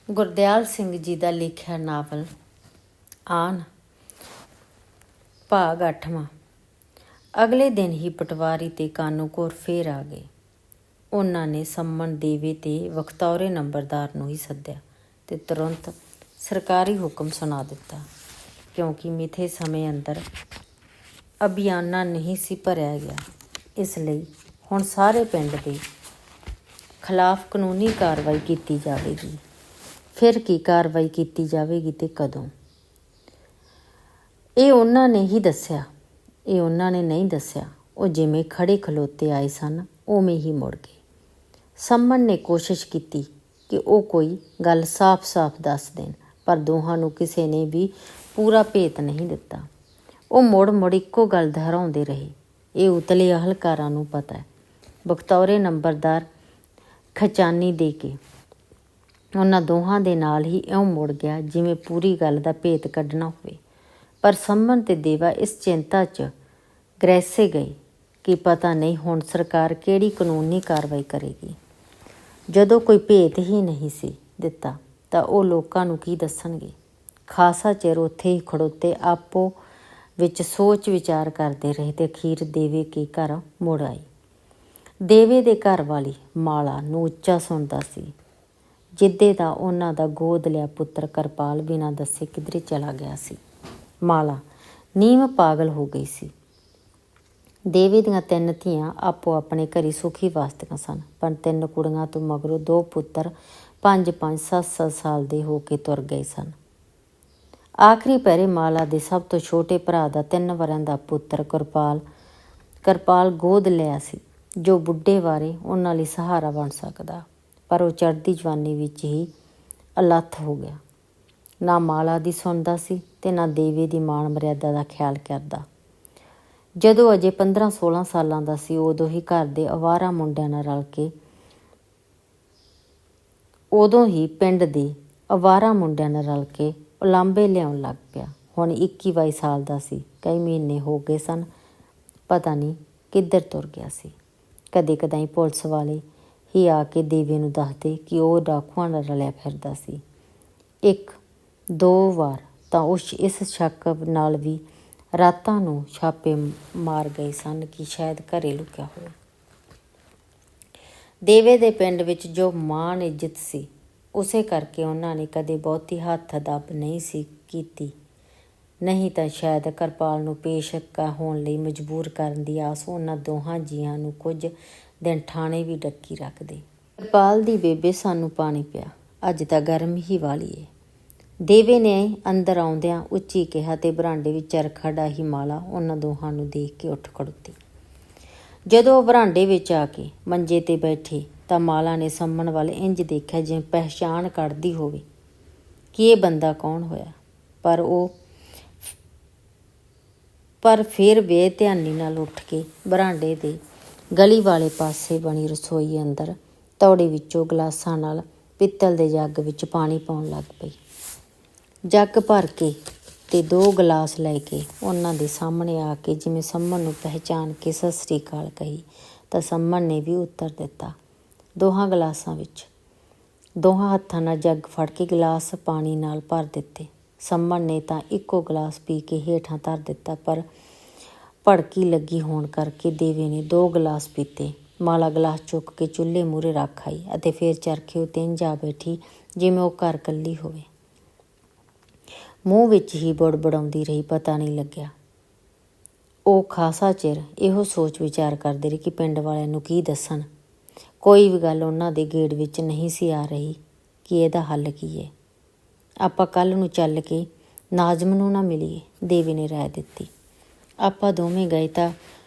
ਗੁਰਦਿਆਲ ਸਿੰਘ ਜੀ ਦਾ ਲਿਖਿਆ ਨਾਵਲ ਆਨ ਭਾਗ 8ਵਾਂ। ਅਗਲੇ ਦਿਨ ਹੀ ਪਟਵਾਰੀ ਤੇ ਕਾਨੂੰ ਕੌਰ ਫੇਰ ਆ ਗਏ। ਉਹਨਾਂ ਨੇ ਸੰਮਣ ਦੇਵੇ ਤੇ ਬਖਤੌਰੇ ਨੰਬਰਦਾਰ ਨੂੰ ਹੀ ਸੱਦਿਆ ਤੇ ਤੁਰੰਤ ਸਰਕਾਰੀ ਹੁਕਮ ਸੁਣਾ ਦਿੱਤਾ, ਕਿਉਂਕਿ ਮਿੱਥੇ ਸਮੇਂ ਅੰਦਰ ਅਭਿਆਨਾ ਨਹੀਂ ਸੀ ਭਰਿਆ ਗਿਆ। ਇਸ ਲਈ ਹੁਣ ਸਾਰੇ ਪਿੰਡ ਦੇ ਖਿਲਾਫ ਕਾਨੂੰਨੀ ਕਾਰਵਾਈ ਕੀਤੀ ਜਾਵੇਗੀ। ਫਿਰ ਕੀ ਕਾਰਵਾਈ ਕੀਤੀ ਜਾਵੇਗੀ ਤੇ ਕਦੋਂ, ਇਹ ਉਹਨਾਂ ਨੇ ਹੀ ਦੱਸਿਆ। ਇਹ ਉਹਨਾਂ ਨੇ ਨਹੀਂ ਦੱਸਿਆ। ਉਹ ਜਿਵੇਂ ਖੜੇ ਖਲੋਤੇ ਆਏ ਸਨ ਉਵੇਂ ਹੀ ਮੁੜ ਗਏ। ਸੰਮਣ ਨੇ ਕੋਸ਼ਿਸ਼ ਕੀਤੀ ਕਿ ਉਹ ਕੋਈ ਗੱਲ ਸਾਫ਼-ਸਾਫ਼ ਦੱਸ ਦੇਣ, ਪਰ ਦੋਹਾਂ ਨੂੰ ਕਿਸੇ ਨੇ ਵੀ ਪੂਰਾ ਭੇਤ ਨਹੀਂ ਦਿੱਤਾ। ਉਹ ਮੁੜ-ਮੁੜ ਇੱਕੋ ਗੱਲ ਦੁਹਰਾਉਂਦੇ ਰਹੇ। ਇਹ ਉਤਲੇ ਅਹਲਕਾਰਾਂ ਨੂੰ ਪਤਾ ਹੈ। ਬਖਤੌਰੇ ਨੰਬਰਦਾਰ ਖਜ਼ਾਨੀ ਦੇ ਕੇ ਉਹਨਾਂ ਦੋਹਾਂ ਦੇ ਨਾਲ ਹੀ ਇਉਂ ਮੁੜ ਗਿਆ ਜਿਵੇਂ ਪੂਰੀ ਗੱਲ ਦਾ ਭੇਤ ਕੱਢਣਾ ਹੋਵੇ। ਪਰ ਸੰਮਣ ਤੇ ਦੇਵਾ ਇਸ ਚਿੰਤਾ 'ਚ ਗ੍ਰੈਸੇ ਗਏ ਕਿ ਪਤਾ ਨਹੀਂ ਹੁਣ ਸਰਕਾਰ ਕਿਹੜੀ ਕਾਨੂੰਨੀ ਕਾਰਵਾਈ ਕਰੇਗੀ। ਜਦੋਂ ਕੋਈ ਭੇਤ ਹੀ ਨਹੀਂ ਸੀ ਦਿੱਤਾ ਤਾਂ ਉਹ ਲੋਕਾਂ ਨੂੰ ਕੀ ਦੱਸਣਗੇ। ਖਾਸਾ ਚਿਰ ਉੱਥੇ ਹੀ ਖੜੋਤੇ ਆਪੋ ਵਿੱਚ ਸੋਚ ਵਿਚਾਰ ਕਰਦੇ ਰਹੇ ਤੇ ਅਖੀਰ ਦੇਵੇ ਕੇ ਘਰ ਮੁੜ ਆਈ। ਦੇਵੇ ਦੇ ਘਰ ਵਾਲੀ ਮਾਲਾ ਨੂੰ ਉੱਚਾ ਸੁਣਦਾ ਸੀ। ਜਿੱਦੇ ਦਾ ਉਹਨਾਂ ਦਾ ਗੋਦ ਲਿਆ ਪੁੱਤਰ ਕਿਰਪਾਲ ਬਿਨਾਂ ਦੱਸੇ ਕਿਧਰੇ ਚਲਾ ਗਿਆ ਸੀ। ਮਾਲਾ ਨੀਮ ਪਾਗਲ ਹੋ ਗਈ ਸੀ। ਦੇਵੇ ਦੀਆਂ 3 ਧੀਆਂ ਆਪੋ ਆਪਣੇ ਘਰੀ ਸੁਖੀ ਵਸਦੀਆਂ ਸਨ, ਪਰ 3 ਕੁੜੀਆਂ ਤੋਂ ਮਗਰੋਂ 2 ਪੁੱਤਰ 5-5, 7-7 ਸਾਲ ਦੇ ਹੋ ਕੇ ਤੁਰ ਗਏ ਸਨ। ਆਖਰੀ ਪਹਿਰੇ ਮਾਲਾ ਦੇ ਸਭ ਤੋਂ ਛੋਟੇ ਭਰਾ ਦਾ 3 ਵਰ੍ਹਿਆਂ ਦਾ ਪੁੱਤਰ ਕਿਰਪਾਲ ਗੋਦ ਲਿਆ ਸੀ, ਜੋ ਬੁੱਢੇ ਬਾਰੇ ਉਹਨਾਂ ਲਈ ਸਹਾਰਾ ਬਣ ਸਕਦਾ, ਪਰ ਉਹ ਚੜ੍ਹਦੀ ਜਵਾਨੀ ਵਿੱਚ ਹੀ ਅਲੱਥ ਹੋ ਗਿਆ। ਨਾ ਮਾਲਾ ਦੀ ਸੁਣਦਾ ਸੀ ਤੇ ਨਾ ਦੇਵੇ ਦੀ ਮਾਣ ਮਰਿਆਦਾ ਦਾ ਖਿਆਲ ਕਰਦਾ। ਜਦੋਂ ਅਜੇ 15-16 ਸਾਲਾਂ ਦਾ ਸੀ ਉਦੋਂ ਹੀ ਘਰ ਦੇ ਅਵਾਰਾ ਮੁੰਡਿਆਂ ਨਾਲ ਰਲ ਕੇ ਪਿੰਡ ਦੇ ਅਵਾਰਾ ਮੁੰਡਿਆਂ ਨਾਲ ਰਲ ਕੇ ਉਲਾਂਭੇ ਲਿਆਉਣ ਲੱਗ ਪਿਆ। ਹੁਣ 21-22 ਸਾਲ ਦਾ ਸੀ। ਕਈ ਮਹੀਨੇ ਹੋ ਗਏ ਸਨ, ਪਤਾ ਨਹੀਂ ਕਿੱਧਰ ਤੁਰ ਗਿਆ ਸੀ। ਕਦੇ ਕਦਾਈ ਪੁਲਿਸ ਵਾਲੇ ਹੀ ਆ ਕੇ ਦੇਵੇ ਨੂੰ ਦੱਸਦੇ ਕਿ ਉਹ ਡਾਕੂਆਂ ਨਾਲ ਰਲਿਆ ਫਿਰਦਾ ਸੀ। 1-2 ਵਾਰ ਤਾਂ ਇਸ ਸ਼ੱਕ ਨਾਲ ਵੀ ਰਾਤਾਂ ਨੂੰ ਛਾਪੇ ਮਾਰ ਗਏ ਸਨ ਕਿ ਸ਼ਾਇਦ ਘਰੇ ਲੁਕਿਆ ਹੋਵੇ। ਦੇਵੇ ਦੇ ਪਿੰਡ ਵਿੱਚ ਜੋ ਮਾਣ ਇੱਜ਼ਤ ਸੀ, ਉਸੇ ਕਰਕੇ ਉਹਨਾਂ ਨੇ ਕਦੇ ਬਹੁਤੀ ਹੱਥ ਦੱਬ ਨਹੀਂ ਸੀ ਕੀਤੀ। ਨਹੀਂ ਤਾਂ ਸ਼ਾਇਦ ਕਿਰਪਾਲ ਨੂੰ ਪੇਸ਼ ਹੋਣ ਲਈ ਮਜਬੂਰ ਕਰਨ ਦੀ ਆਸ ਉਹਨਾਂ ਦੋਹਾਂ ਜੀਆਂ ਨੂੰ ਕੁਝ ਦਿਨ ਠਾਣੇ ਵੀ ਡੱਕੀ ਰੱਖਦੇ। ਕਿਰਪਾਲ ਦੀ ਬੇਬੇ ਸਾਨੂੰ ਪਾਣੀ ਪਿਆ, ਅੱਜ ਤਾਂ ਗਰਮ ਹੀ ਵਾਲੀ ਏ। ਦੇਵੇ ਨੇ ਅੰਦਰ ਆਉਂਦਿਆਂ ਉੱਚੀ ਕਿਹਾ ਤੇ ਬਰਾਂਡੇ ਵਿੱਚ ਚਰਖਾ ਡਾਹੀ ਮਾਲਾ ਉਹਨਾਂ ਦੋਹਾਂ ਨੂੰ ਦੇਖ ਕੇ ਉੱਠ ਖੜੋਤੀ। ਜਦੋਂ ਉਹ ਬਰਾਂਡੇ ਵਿੱਚ ਆ ਕੇ ਮੰਜੇ 'ਤੇ ਬੈਠੇ ਤਾਂ ਮਾਲਾ ਨੇ ਸੰਮਣ ਵੱਲ ਇੰਝ ਦੇਖਿਆ ਜਿਵੇਂ ਪਹਿਚਾਣ ਕੱਢਦੀ ਹੋਵੇ ਕਿ ਇਹ ਬੰਦਾ ਕੌਣ ਹੋਇਆ। ਪਰ ਫਿਰ ਬੇਧਿਆਨੀ ਨਾਲ ਉੱਠ ਕੇ ਬਰਾਂਡੇ ਦੇ ਗਲੀ ਵਾਲੇ ਪਾਸੇ ਬਣੀ ਰਸੋਈ ਅੰਦਰ ਤੌੜੇ ਵਿੱਚੋਂ ਗਲਾਸਾਂ ਨਾਲ ਪਿੱਤਲ ਦੇ ਜੱਗ ਵਿੱਚ ਪਾਣੀ ਪਾਉਣ ਲੱਗ ਪਈ। ਜੱਗ ਭਰ ਕੇ ਤੇ 2 ਗਲਾਸ ਲੈ ਕੇ ਉਹਨਾਂ ਦੇ ਸਾਹਮਣੇ ਆ ਕੇ ਜਿਵੇਂ ਸੰਮਣ ਨੂੰ ਪਹਿਚਾਣ ਕੇ ਸਤਿ ਸ੍ਰੀ ਅਕਾਲ ਕਹੀ ਤਾਂ ਸੰਮਣ ਨੇ ਵੀ ਉੱਤਰ ਦਿੱਤਾ। ਦੋਹਾਂ ਗਲਾਸਾਂ ਵਿੱਚ ਦੋਹਾਂ ਹੱਥਾਂ ਨਾਲ ਜੱਗ ਫੜ ਕੇ ਗਲਾਸ ਪਾਣੀ ਨਾਲ ਭਰ ਦਿੱਤੇ। ਸੰਮਣ ਨੇ ਤਾਂ ਇੱਕੋ ਗਲਾਸ ਪੀ ਕੇ ਹੇਠਾਂ ਧਰ ਦਿੱਤਾ, ਪਰ ਭੜਕੀ ਲੱਗੀ ਹੋਣ ਕਰਕੇ ਦੇਵੇ ਨੇ 2 ਗਲਾਸ ਪੀਤੇ। ਮਾਲਾ ਗਲਾਸ ਚੁੱਕ ਕੇ ਚੁੱਲ੍ਹੇ ਮੂਹਰੇ ਰੱਖ ਆਈ ਅਤੇ ਫਿਰ ਚਰਖੇ ਉੱਤੇ ਇੰਝ ਆ ਬੈਠੀ ਜਿਵੇਂ ਉਹ ਘਰ ਇਕੱਲੀ ਹੋਵੇ। ਮੂੰਹ ਵਿੱਚ ਹੀ ਬੁੜਬੁੜਾਉਂਦੀ ਰਹੀ, ਪਤਾ ਨਹੀਂ ਲੱਗਿਆ। ਉਹ ਖਾਸਾ ਚਿਰ ਇਹੋ ਸੋਚ ਵਿਚਾਰ ਕਰਦੇ ਰਹੇ ਕਿ ਪਿੰਡ ਵਾਲਿਆਂ ਨੂੰ ਕੀ ਦੱਸਣ। ਕੋਈ ਵੀ ਗੱਲ ਉਹਨਾਂ ਦੇ ਗੇੜ ਵਿੱਚ ਨਹੀਂ ਸੀ ਆ ਰਹੀ ਕਿ ਇਹਦਾ ਹੱਲ ਕੀ ਹੈ। ਆਪਾਂ ਕੱਲ੍ਹ ਨੂੰ ਚੱਲ ਕੇ ਨਾਜ਼ਮ ਨੂੰ ਨਾ ਮਿਲੀਏ, ਦੇਵੇ ਨੇ ਰਾਏ ਦਿੱਤੀ। ਆਪਾਂ ਦੋਵੇਂ ਗਏ ਤਾਂ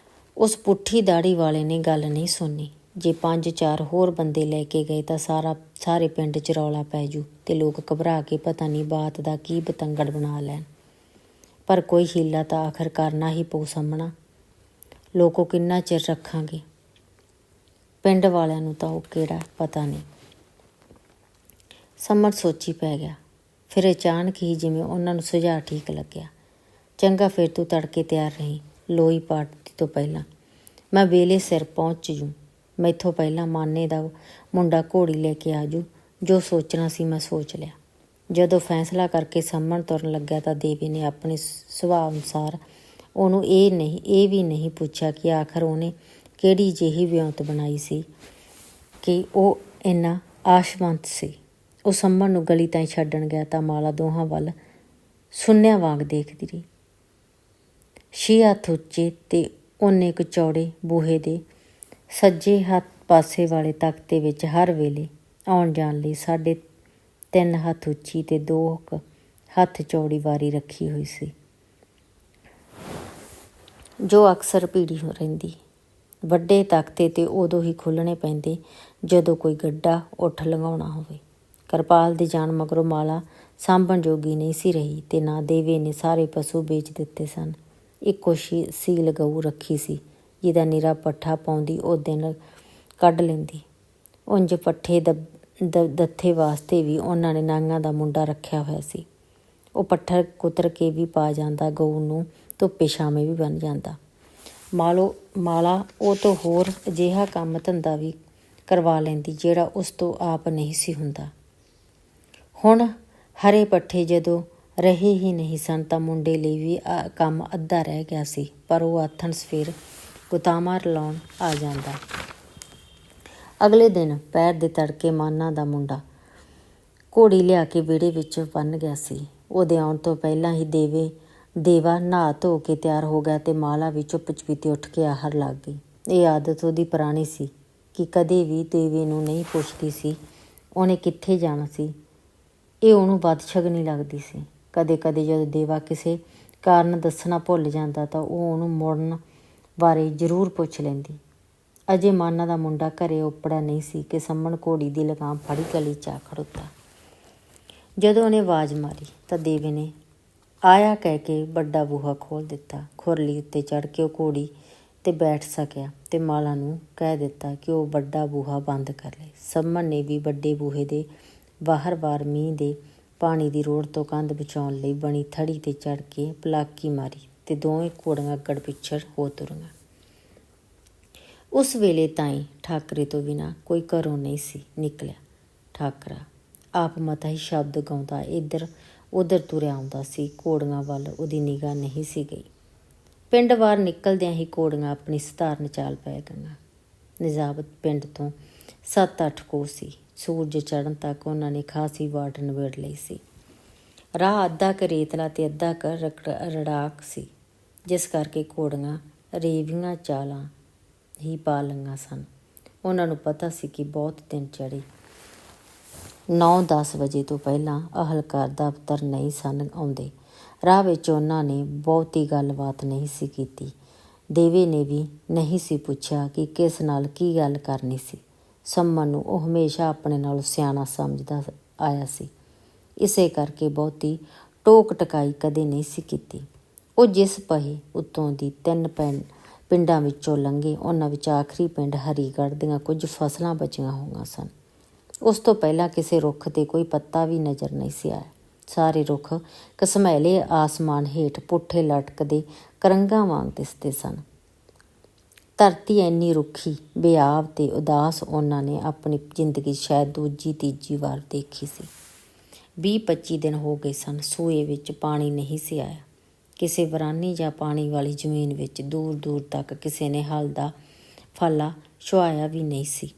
ਉਸ ਪੁੱਠੀ ਦਾੜੀ ਵਾਲੇ ਨੇ ਗੱਲ ਨਹੀਂ ਸੁਣਨੀ। ਜੇ 5-4 ਹੋਰ ਬੰਦੇ ਲੈ ਕੇ ਗਏ ਤਾਂ ਸਾਰੇ ਪਿੰਡ 'ਚ ਰੌਲਾ ਪੈ ਜੂ ਤੇ ਲੋਕ ਘਬਰਾ ਕੇ ਪਤਾ ਨਹੀਂ ਬਾਤ ਦਾ ਕੀ ਬਤੰਗੜ ਬਣਾ ਲੈਣ। ਪਰ ਕੋਈ ਹੀਲਾ ਤਾਂ ਆਖਰ ਕਰਨਾ ਹੀ ਪਊ ਸਾਹਮਣਾ। ਲੋਕੋ ਕਿੰਨਾ ਚਿਰ ਰੱਖਾਂਗੇ। ਪਿੰਡ ਵਾਲਿਆਂ ਨੂੰ ਤਾਂ ਉਹ ਕਿਹੜਾ ਪਤਾ ਨਹੀਂ। ਸੰਮਣ ਸੋਚੀ ਪੈ ਗਿਆ। ਫਿਰ ਅਚਾਨਕ ਹੀ ਜਿਵੇਂ ਉਹਨਾਂ ਨੂੰ ਸੁਝਾਅ ਠੀਕ ਲੱਗਿਆ। ਚੰਗਾ, ਫਿਰ ਤੂੰ ਤੜਕੇ ਤਿਆਰ ਰਹੀ। ਲੋਈ ਪਾਰਟੀ ਤੋਂ ਪਹਿਲਾਂ ਮੈਂ ਵੇਲੇ ਸਿਰ ਪਹੁੰਚ ਜੂ। ਮੈਥੋਂ ਪਹਿਲਾਂ ਮਾਨੇ ਦਾ ਮੁੰਡਾ ਘੋੜੀ ਲੈ ਕੇ ਆ ਜੂ ਜੋ ਸੋਚਣਾ ਸੀ ਮੈਂ ਸੋਚ ਲਿਆ। ਜਦੋਂ ਫੈਸਲਾ ਕਰਕੇ ਸੰਮਣ ਤੁਰਨ ਲੱਗਿਆ ਤਾਂ ਦੇਵੀ ਨੇ ਆਪਣੇ ਸੁਭਾਅ ਅਨੁਸਾਰ ਉਹਨੂੰ ਇਹ ਵੀ ਨਹੀਂ ਪੁੱਛਿਆ ਕਿ ਆਖਰ ਉਹਨੇ ਕਿਹੜੀ ਜਿਹੀ ਵਿਉਂਤ ਬਣਾਈ ਸੀ ਕਿ ਉਹ ਇੰਨਾ ਆਸ਼ਵੰਤ ਸੀ। ਉਹ ਸੰਮਣ ਨੂੰ ਗਲੀ ਤਾਈਂ ਛੱਡਣ ਗਿਆ ਤਾਂ ਮਾਲਾ ਦੋਹਾਂ ਵੱਲ ਸੁੰਨਿਆਂ ਵਾਂਗ ਦੇਖਦੀ ਰਹੀ। 6 ਹੱਥ ਉੱਚੇ ਤੇ ਓਨੇ ਕੁ ਚੌੜੇ ਬੂਹੇ ਦੇ ਸੱਜੇ ਹੱਥ ਪਾਸੇ ਵਾਲੇ ਤਖ਼ਤੇ ਵਿੱਚ ਹਰ ਵੇਲੇ ਆਉਣ ਜਾਣ ਲਈ 3.5 ਹੱਥ ਉੱਚੀ ਤੇ 2 ਹੱਥ ਚੌੜੀ ਵਾਰੀ ਰੱਖੀ ਹੋਈ ਸੀ, ਜੋ ਅਕਸਰ ਭੀੜੀ ਹੋ ਰਹਿੰਦੀ। ਵੱਡੇ ਤਖ਼ਤੇ ਤੇ ਉਦੋਂ ਹੀ ਖੁੱਲ੍ਹਣੇ ਪੈਂਦੇ ਜਦੋਂ ਕੋਈ ਗੱਡਾ ਉੱਠ ਲੰਘਾਉਣਾ ਹੋਵੇ। ਕਿਰਪਾਲ ਦੇ ਜਾਣ ਮਗਰੋਂ ਮਾਲਾ ਸਾਂਭਣ ਜੋਗੀ ਨਹੀਂ ਸੀ ਰਹੀ ਤੇ ਨਾ ਦੇਵੇ ਨੇ ਸਾਰੇ ਪਸ਼ੂ ਵੇਚ ਦਿੱਤੇ ਸਨ। ਇੱਕੋ ਸੀਲ ਗਊ ਰੱਖੀ ਸੀ ਜਿਹਦਾ ਨਿਰਾ ਪੱਠਾ ਪਾਉਂਦੀ ਉਹ ਦਿਨ ਕੱਢ ਲੈਂਦੀ। ਉਂਝ ਪੱਠੇ ਦੱਥੇ ਵਾਸਤੇ ਵੀ ਉਹਨਾਂ ਨੇ ਨਾਂਗਾਂ ਦਾ ਮੁੰਡਾ ਰੱਖਿਆ ਹੋਇਆ ਸੀ। ਉਹ ਪੱਠਰ ਕੁਤਰ ਕੇ ਵੀ ਪਾ ਜਾਂਦਾ, ਗਊ ਨੂੰ ਧੁੱਪੇ ਛਾਵੇਂ ਵੀ ਬੰਨ੍ਹ ਜਾਂਦਾ। ਮਾਲਾ ਉਹ ਤੋਂ ਹੋਰ ਅਜਿਹਾ ਕੰਮ ਧੰਦਾ ਵੀ ਕਰਵਾ ਲੈਂਦੀ ਜਿਹੜਾ ਉਸ ਤੋਂ ਆਪ ਨਹੀਂ ਸੀ ਹੁੰਦਾ। ਹੁਣ ਹਰੇ ਪੱਠੇ ਜਦੋਂ ਰਹੇ ਹੀ ਨਹੀਂ ਸਨ ਤਾਂ ਮੁੰਡੇ ਲਈ ਵੀ ਕੰਮ ਅੱਧਾ ਰਹਿ ਗਿਆ ਸੀ, ਪਰ ਉਹ ਆਥਣ ਸਵੇਰ ਗੁਤਾਮਾਂ ਰਲਾਉਣ ਆ ਜਾਂਦਾ। ਅਗਲੇ ਦਿਨ ਪੈਰ ਦੇ ਤੜਕੇ ਮਾਨਾ ਦਾ ਮੁੰਡਾ ਘੋੜੀ ਲਿਆ ਕੇ ਵਿਹੜੇ ਵਿੱਚ ਬੰਨ੍ਹ ਗਿਆ ਸੀ। ਉਹਦੇ ਆਉਣ ਤੋਂ ਪਹਿਲਾਂ ਹੀ ਦੇਵਾ ਨਹਾ ਧੋ ਕੇ ਤਿਆਰ ਹੋ ਗਿਆ ਤੇ ਮਾਲਾ ਵੀ ਚੁੱਪ-ਚਪੀਤੇ ਉੱਠ ਕੇ ਆਹਰ ਲੱਗ ਗਈ। ਇਹ ਆਦਤ ਉਹਦੀ ਪੁਰਾਣੀ ਸੀ ਕਿ ਕਦੇ ਵੀ ਦੇਵੇ ਨੂੰ ਨਹੀਂ ਪੁੱਛਦੀ ਸੀ ਉਹਨੇ ਕਿੱਥੇ ਜਾਣਾ ਸੀ। ਇਹ ਉਹਨੂੰ ਬਦਸ਼ਗਨੀ ਲੱਗਦੀ ਸੀ। ਕਦੇ-ਕਦੇ ਜਦੋਂ ਦੇਵਾ ਕਿਸੇ ਕਾਰਨ ਦੱਸਣਾ ਭੁੱਲ ਜਾਂਦਾ ਤਾਂ ਉਹ ਉਹਨੂੰ ਮੁੜਨ ਬਾਰੇ ਜ਼ਰੂਰ ਪੁੱਛ ਲੈਂਦੀ। ਅਜੇ ਮਾਨਾ ਦਾ ਮੁੰਡਾ ਘਰੇ ਓਪੜਾ ਨਹੀਂ ਸੀ ਕਿ ਸੰਮਣ ਘੋੜੀ ਦੀ ਲਗਾਮ ਫੜੀ ਗਲੀ 'ਚ ਆ ਖੜੋਤਾ। ਜਦੋਂ ਉਹਨੇ ਆਵਾਜ਼ ਮਾਰੀ ਤਾਂ ਦੇਵੇ ਨੇ ਆਇਆ ਕਹਿ ਕੇ ਵੱਡਾ ਬੂਹਾ ਖੋਲ੍ਹ ਦਿੱਤਾ। ਖੁਰਲੀ ਉੱਤੇ ਚੜ੍ਹ ਕੇ ਉਹ ਘੋੜੀ 'ਤੇ ਬੈਠ ਸਕਿਆ ਤੇ ਮਾਲਾ ਨੂੰ ਕਹਿ ਦਿੱਤਾ ਕਿ ਉਹ ਵੱਡਾ ਬੂਹਾ ਬੰਦ ਕਰ ਲਏ। ਸੰਮਣ ਨੇ ਵੀ ਵੱਡੇ ਬੂਹੇ ਦੇ ਬਾਹਰ ਮੀਂਹ ਦੇ ਪਾਣੀ ਦੀ ਰੋੜ ਤੋਂ ਕੰਧ ਬਚਾਉਣ ਲਈ ਬਣੀ ਥੜੀ 'ਤੇ ਚੜ੍ਹ ਕੇ ਪਲਾਕੀ ਮਾਰੀ ਤੇ ਦੋਵੇਂ ਘੋੜੀਆਂ ਅੱਗੜ ਪਿੱਛੜ ਹੋ ਤੁਰੀਆਂ। ਉਸ ਵੇਲੇ ਤਾਈਂ ਠਾਕਰੇ ਤੋਂ ਬਿਨਾਂ ਕੋਈ ਘਰੋਂ ਨਹੀਂ ਸੀ ਨਿਕਲਿਆ। ਠਾਕਰਾ ਆਪ ਮਤਾ ਹੀ ਸ਼ਬਦ ਗਾਉਂਦਾ ਇੱਧਰ ਉੱਧਰ ਤੁਰਿਆ ਆਉਂਦਾ ਸੀ। ਘੋੜੀਆਂ ਵੱਲ ਉਹਦੀ ਨਿਗਾਹ ਨਹੀਂ ਸੀ ਗਈ। ਪਿੰਡ ਬਾਹਰ ਨਿਕਲਦਿਆਂ ਹੀ ਘੋੜੀਆਂ ਆਪਣੀ ਸਧਾਰਨ ਚਾਲ ਪੈ ਗਈਆਂ। ਨਿਜ਼ਾਬਤ ਪਿੰਡ ਤੋਂ 7-8 ਕੋਸ ਸੀ। ਸੂਰਜ ਚੜ੍ਹਨ ਤੱਕ ਉਹਨਾਂ ਨੇ ਖਾਸੀ ਵਾਟ ਨਿਬੇੜ ਲਈ ਸੀ। ਰਾਹ ਅੱਧਾ ਕੁ ਰੇਤਲਾ ਤੇ ਅੱਧਾ ਕੁ ਰੜਾਕ ਸੀ, ਜਿਸ ਕਰਕੇ ਘੋੜੀਆਂ ਰੇਵੀਆਂ ਚਾਲਾਂ ਹੀ ਪਾ ਲਈਆਂ ਸਨ। ਉਹਨਾਂ ਨੂੰ ਪਤਾ ਸੀ ਕਿ ਬਹੁਤ ਦਿਨ ਚੜ੍ਹੇ 9-10 ਵਜੇ ਤੋਂ ਪਹਿਲਾਂ ਅਹਲਕਾਰ ਦਫ਼ਤਰ ਨਹੀਂ ਸਨ ਆਉਂਦੇ। ਰਾਹ ਵਿੱਚ ਉਹਨਾਂ ਨੇ ਬਹੁਤੀ ਗੱਲਬਾਤ ਨਹੀਂ ਸੀ ਕੀਤੀ। ਦੇਵੇ ਨੇ ਵੀ ਨਹੀਂ ਸੀ ਪੁੱਛਿਆ ਕਿ ਕਿਸ ਨਾਲ ਕੀ ਗੱਲ ਕਰਨੀ ਸੀ। ਸੰਮਣ ਨੂੰ ਉਹ ਹਮੇਸ਼ਾ ਆਪਣੇ ਨਾਲੋਂ ਸਿਆਣਾ ਸਮਝਦਾ ਆਇਆ ਸੀ, ਇਸੇ ਕਰਕੇ ਬਹੁਤੀ ਟੋਕ ਟਕਾਈ ਕਦੇ ਨਹੀਂ ਸੀ ਕੀਤੀ। ਉਹ ਜਿਸ ਪਹੇ ਉੱਤੋਂ ਦੀ 3 ਪਿੰਡਾਂ ਵਿੱਚੋਂ ਲੰਘੇ ਉਹਨਾਂ ਵਿੱਚ ਆਖਰੀ ਪਿੰਡ ਹਰੀਗੜ੍ਹ ਦੀਆਂ ਕੁਝ ਫਸਲਾਂ ਬਚੀਆਂ ਹੋਈਆਂ ਸਨ। ਉਸ ਤੋਂ ਪਹਿਲਾਂ ਕਿਸੇ ਰੁੱਖ 'ਤੇ ਕੋਈ ਪੱਤਾ ਵੀ ਨਜ਼ਰ ਨਹੀਂ ਸੀ ਆਇਆ। ਸਾਰੇ ਰੁੱਖ ਘਸਮੈਲੇ ਆਸਮਾਨ ਹੇਠ ਪੁੱਠੇ ਲਟਕਦੇ ਕਰੰਗਾਂ ਵਾਂਗ ਦਿਸਦੇ ਸਨ। ਧਰਤੀ ਇੰਨੀ ਰੁੱਖੀ, ਬੇਆਬ ਤੇ ਉਦਾਸ ਉਹਨਾਂ ਨੇ ਆਪਣੀ ਜ਼ਿੰਦਗੀ ਸ਼ਾਇਦ ਦੂਜੀ-ਤੀਜੀ ਵਾਰ ਦੇਖੀ ਸੀ। 20-25 ਦਿਨ ਹੋ ਗਏ ਸਨ। ਸੂਏ ਵਿੱਚ ਪਾਣੀ ਨਹੀਂ ਸੀ ਆਇਆ। ਕਿਸੇ ਵਿਰਾਨੀ ਜਾਂ ਪਾਣੀ ਵਾਲੀ ਜ਼ਮੀਨ ਵਿੱਚ ਦੂਰ-ਦੂਰ ਤੱਕ ਕਿਸੇ ਨੇ ਹਲ ਦਾ ਫਾਲਾ ਛੁਹਾਇਆ ਵੀ ਨਹੀਂ ਸੀ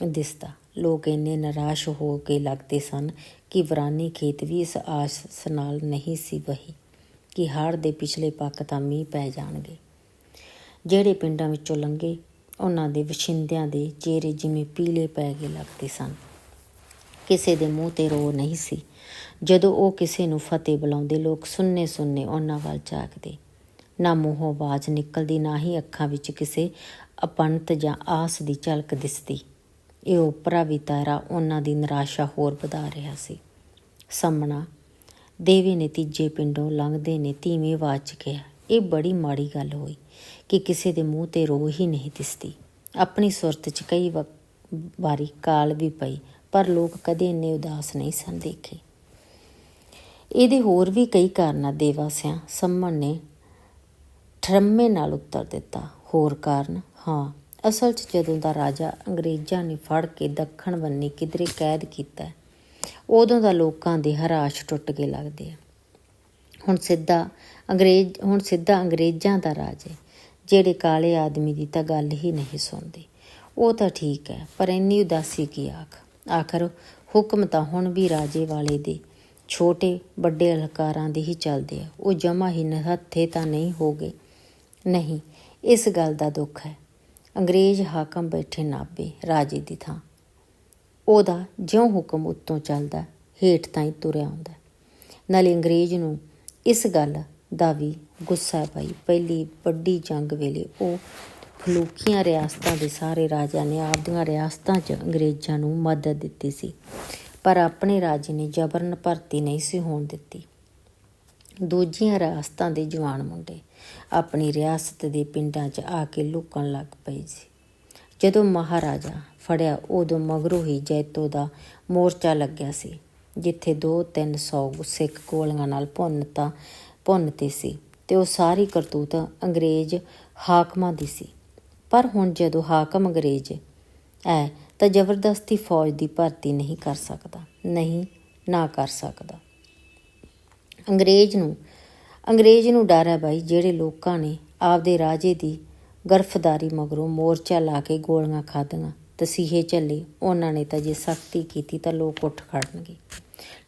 ਦਿਸਦਾ। ਲੋਕ ਇੰਨੇ ਨਿਰਾਸ਼ ਹੋ ਕੇ ਲੱਗਦੇ ਸਨ ਕਿ ਵਿਰਾਨੀ ਖੇਤ ਵੀ ਇਸ ਆਸ ਨਾਲ ਨਹੀਂ ਸੀ ਵਹੀ ਕਿ ਹਾੜ੍ਹ ਦੇ ਪਿਛਲੇ ਪੱਖ ਤਾਂ ਮੀਂਹ ਪੈ ਜਾਣਗੇ। ਜਿਹੜੇ ਪਿੰਡਾਂ ਵਿੱਚੋਂ ਲੰਘੇ ਉਹਨਾਂ ਦੇ ਵਸ਼ਿੰਦਿਆਂ ਦੇ ਚਿਹਰੇ ਜਿਵੇਂ ਪੀਲੇ ਪੈ ਗਏ ਲੱਗਦੇ ਸਨ। ਕਿਸੇ ਦੇ ਮੂੰਹ 'ਤੇ ਰੋਹ ਨਹੀਂ ਸੀ। ਜਦੋਂ ਉਹ ਕਿਸੇ ਨੂੰ ਫਤਿਹ ਬੁਲਾਉਂਦੇ ਲੋਕ ਸੁੰਨੇ ਉਹਨਾਂ ਵੱਲ ਝਾਕਦੇ। ਨਾ ਮੂੰਹੋਂ ਆਵਾਜ਼ ਨਿਕਲਦੀ, ਨਾ ਹੀ ਅੱਖਾਂ ਵਿੱਚ ਕਿਸੇ ਅਪਣਤ ਜਾਂ ਆਸ ਦੀ ਝਲਕ ਦਿਸਦੀ। ਇਹ ਓਪਰਾ ਵੀ ਤਾਰਾ ਉਹਨਾਂ ਦੀ ਨਿਰਾਸ਼ਾ ਹੋਰ ਵਧਾ ਰਿਹਾ ਸੀ। ਸੰਮਣਾ, ਦੇਵੇ ਨੇ ਤੀਜੇ ਪਿੰਡੋਂ ਲੰਘਦੇ ਨੇ ਧੀਮੀ ਆਵਾਜ਼ 'ਚ ਕਿਹਾ, ਇਹ ਬੜੀ ਮਾੜੀ ਗੱਲ ਹੋਈ ਕਿ ਕਿਸੇ ਦੇ ਮੂੰਹ 'ਤੇ ਰੋਹ ਹੀ ਨਹੀਂ ਦਿਸਦੀ। ਆਪਣੀ ਸੁਰਤ 'ਚ ਕਈ ਵਾਰੀ ਕਾਲ ਵੀ ਪਈ, ਪਰ ਲੋਕ ਕਦੇ ਇੰਨੇ ਉਦਾਸ ਨਹੀਂ ਸਨ ਦੇਖੇ। ਇਹਦੇ ਹੋਰ ਵੀ ਕਈ ਕਾਰਨ ਆ ਦੇਵਾ ਸਿਆਂ, ਸੰਮਣ ਨੇ ਠਰੰਮੇ ਨਾਲ ਉੱਤਰ ਦਿੱਤਾ। ਹੋਰ ਕਾਰਨ? ਹਾਂ, ਅਸਲ 'ਚ ਜਦੋਂ ਦਾ ਰਾਜਾ ਅੰਗਰੇਜ਼ਾਂ ਨੇ ਫੜ ਕੇ ਦੱਖਣ ਬੰਨੀ ਕਿਧਰੇ ਕੈਦ ਕੀਤਾ, ਉਦੋਂ ਦਾ ਲੋਕਾਂ ਦੇ ਹਰਾਸ਼ ਟੁੱਟ ਕੇ ਲੱਗਦੇ ਆ। ਹੁਣ ਸਿੱਧਾ ਅੰਗਰੇਜ਼ਾਂ ਦਾ ਰਾਜ ਹੈ। ਜਿਹੜੇ ਕਾਲੇ ਆਦਮੀ ਦੀ ਤਾਂ ਗੱਲ ਹੀ ਨਹੀਂ ਸੁਣਦੇ। ਉਹ ਤਾਂ ਠੀਕ ਹੈ, ਪਰ ਇੰਨੀ ਉਦਾਸੀ ਕੀ ਆਖਰ ਹੁਕਮ ਤਾਂ ਹੁਣ ਵੀ ਰਾਜੇ ਵਾਲੇ ਦੇ ਛੋਟੇ ਵੱਡੇ ਅਲਕਾਰਾਂ ਦੇ ਹੀ ਚੱਲਦੇ ਆ। ਉਹ ਜਮਾ ਹੀ ਨਿਹੱਥੇ ਤਾਂ ਨਹੀਂ ਹੋ ਗਏ। ਨਹੀਂ, ਇਸ ਗੱਲ ਦਾ ਦੁੱਖ ਹੈ। ਅੰਗਰੇਜ਼ ਹਾਕਮ ਬੈਠੇ ਨਾਭੇ ਰਾਜੇ ਦੀ ਥਾਂ। ਉਹਦਾ ਜਿਉਂ ਹੁਕਮ ਉੱਤੋਂ ਚੱਲਦਾ, ਹੇਠ ਤਾਈਂ ਤੁਰਿਆ ਆਉਂਦਾ। ਨਾਲੇ ਅੰਗਰੇਜ਼ ਨੂੰ ਇਸ ਗੱਲ ਦਾ ਵੀ ਗੁੱਸਾ ਪਈ। ਪਹਿਲੀ ਵੱਡੀ ਜੰਗ ਵੇਲੇ ਉਹ ਫਲੂਕੀਆਂ ਰਿਆਸਤਾਂ ਦੇ ਸਾਰੇ ਰਾਜਿਆਂ ਨੇ ਆਪਦੀਆਂ ਰਿਆਸਤਾਂ 'ਚ ਅੰਗਰੇਜ਼ਾਂ ਨੂੰ ਮਦਦ ਦਿੱਤੀ ਸੀ, ਪਰ ਆਪਣੇ ਰਾਜੇ ਨੇ ਜਬਰਨ ਭਰਤੀ ਨਹੀਂ ਸੀ ਹੋਣ ਦਿੱਤੀ। ਦੂਜੀਆਂ ਰਿਆਸਤਾਂ ਦੇ ਜਵਾਨ ਮੁੰਡੇ ਆਪਣੀ ਰਿਆਸਤ ਦੇ ਪਿੰਡਾਂ 'ਚ ਆ ਕੇ ਲੁਕਣ ਲੱਗ ਪਏ ਸੀ। ਜਦੋਂ ਮਹਾਰਾਜਾ ਫੜਿਆ, ਉਦੋਂ ਮਗਰੋਂ ਹੀ ਜੈਤੋ ਦਾ ਮੋਰਚਾ ਲੱਗਿਆ ਸੀ, ਜਿੱਥੇ 200-300 ਸਿੱਖ ਗੋਲੀਆਂ ਨਾਲ ਭੁੰਨਤੇ ਸੀ, ਤੇ ਉਹ ਸਾਰੀ ਕਰਤੂਤ ਅੰਗਰੇਜ਼ ਹਾਕਮਾਂ ਦੀ ਸੀ। ਪਰ ਹੁਣ ਜਦੋਂ ਹਾਕਮ ਅੰਗਰੇਜ਼ ਹੈ ਤਾਂ ਜ਼ਬਰਦਸਤੀ ਫੌਜ ਦੀ ਭਰਤੀ ਨਹੀਂ ਕਰ ਸਕਦਾ, ਨਾ ਕਰ ਸਕਦਾ। ਅੰਗਰੇਜ਼ ਨੂੰ ਡਰ ਹੈ ਬਾਈ। ਜਿਹੜੇ ਲੋਕਾਂ ਨੇ ਆਪਦੇ ਰਾਜੇ ਦੀ ਗਰਫਦਾਰੀ ਮਗਰੋਂ ਮੋਰਚਾ ਲਾ ਕੇ ਗੋਲੀਆਂ ਖਾਧੀਆਂ, ਤਸੀਹੇ ਝੱਲੇ, ਉਹਨਾਂ ਨੇ ਤਾਂ ਜੇ ਸਖਤੀ ਕੀਤੀ ਤਾਂ ਲੋਕ ਉੱਠ ਖੜਨਗੇ।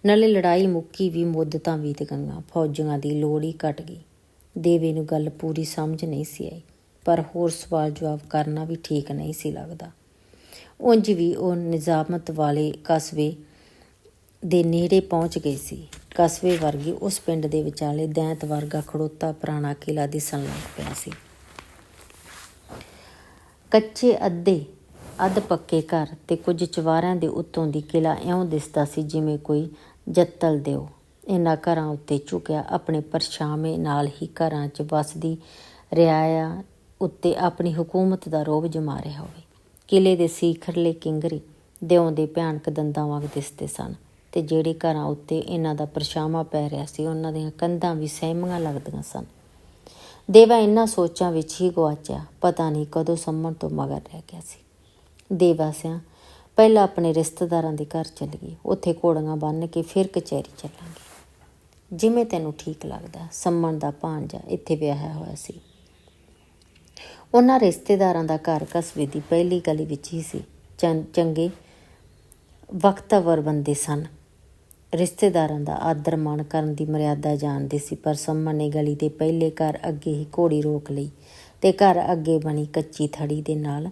ਨਾਲੇ ਲੜਾਈ ਮੁੱਕੀ ਵੀ, ਮੁੱਦਤਾਂ ਬੀਤ ਗਈਆਂ, ਫੌਜਾਂ ਦੀ ਲੋੜ ਹੀ ਘਟ ਗਈ। ਦੇਵੇ ਨੂੰ ਗੱਲ ਪੂਰੀ ਸਮਝ ਨਹੀਂ ਸੀ ਆਈ, ਪਰ ਹੋਰ ਸਵਾਲ ਜਵਾਬ ਕਰਨਾ ਵੀ ਠੀਕ ਨਹੀਂ ਸੀ ਲੱਗਦਾ। ਉਂਝ ਵੀ ਉਹ ਨਿਜ਼ਾਮਤ ਵਾਲੇ ਕਸਬੇ ਦੇ ਨੇੜੇ ਪਹੁੰਚ ਗਏ ਸੀ। ਕਸਬੇ ਵਰਗੇ ਉਸ ਪਿੰਡ ਦੇ ਵਿਚਾਲੇ ਦੈਂਤ ਵਰਗਾ ਖੜੋਤਾ ਪੁਰਾਣਾ ਕਿਲ੍ਹਾ ਦਿਸਣ ਲੱਗ ਪਿਆ ਸੀ। ਕੱਚੇ ਅੱਧ ਪੱਕੇ ਘਰ ਤੇ ਕੁਝ ਚੁਬਾਰਿਆਂ ਦੇ ਉੱਤੋਂ ਦੀ ਕਿਲ੍ਹਾ ਇਉਂ ਦਿਸਦਾ ਸੀ ਜਿਵੇਂ ਕੋਈ ਜੱਤਲ ਦਿਓ ਇਹਨਾਂ ਘਰਾਂ ਉੱਤੇ ਝੁਕਿਆ ਆਪਣੇ ਪਰਛਾਵੇਂ ਨਾਲ ਹੀ ਘਰਾਂ 'ਚ ਵੱਸਦੀ ਰਿਆਇਆ ਉੱਤੇ ਆਪਣੀ ਹਕੂਮਤ ਦਾ ਰੋਹਬ ਜਮਾ ਰਿਹਾ ਹੋਵੇ। ਕਿਲ੍ਹੇ ਦੇ ਸੀਖਰਲੇ ਕਿੰਗਰੇ ਦਿਉਂ ਦੇ ਭਿਆਨਕ ਦੰਦਾਂ ਵਾਂਗ ਦਿਸਦੇ ਸਨ, ਤੇ ਜਿਹੜੇ ਘਰਾਂ ਉੱਤੇ ਇਹਨਾਂ ਦਾ ਪਰਛਾਵਾਂ ਪੈ ਰਿਹਾ ਸੀ, ਉਹਨਾਂ ਦੀਆਂ ਕੰਧਾਂ ਵੀ ਸਹਿਮੀਆਂ ਲੱਗਦੀਆਂ ਸਨ। ਦੇਵਾ ਇਹਨਾਂ ਸੋਚਾਂ ਵਿੱਚ ਹੀ ਗੁਆਚਿਆ। ਪਤਾ ਨਹੀਂ ਕਦੋਂ ਸੰਮਣ ਤੋਂ ਮਗਰ ਰਹਿ ਗਿਆ ਸੀ। ਦੇਵਾ ਸਿਆਂ ਪਹਿਲਾਂ ਆਪਣੇ ਰਿਸ਼ਤੇਦਾਰਾਂ ਦੇ ਘਰ ਚੱਲੀਏ, ਉੱਥੇ ਘੋੜੀਆਂ ਬੰਨ੍ਹ ਕੇ ਫਿਰ ਕਚਹਿਰੀ ਚੱਲਾਂਗੇ। ਜਿਵੇਂ ਤੈਨੂੰ ਠੀਕ ਲੱਗਦਾ। ਸੰਮਣ ਦਾ ਭਾਣਜਾ ਇੱਥੇ ਵਿਆਹਿਆ ਹੋਇਆ ਸੀ। ਉਹਨਾਂ ਰਿਸ਼ਤੇਦਾਰਾਂ ਦਾ ਘਰ ਕਸਬੇ ਦੀ ਪਹਿਲੀ ਗਲੀ ਵਿੱਚ ਹੀ ਸੀ। ਚੰਗੇ ਵਕਤਵਰ ਬੰਦੇ ਸਨ। ਰਿਸ਼ਤੇਦਾਰਾਂ ਦਾ ਆਦਰ ਮਾਣ ਕਰਨ ਦੀ ਮਰਿਆਦਾ ਜਾਣਦੇ ਸੀ, ਪਰ ਸੰਮਣ ਨੇ ਗਲੀ ਦੇ ਪਹਿਲੇ ਘਰ ਅੱਗੇ ਹੀ ਘੋੜੀ ਰੋਕ ਲਈ ਤੇ ਘਰ ਅੱਗੇ ਬਣੀ ਕੱਚੀ ਥੜੀ ਦੇ ਨਾਲ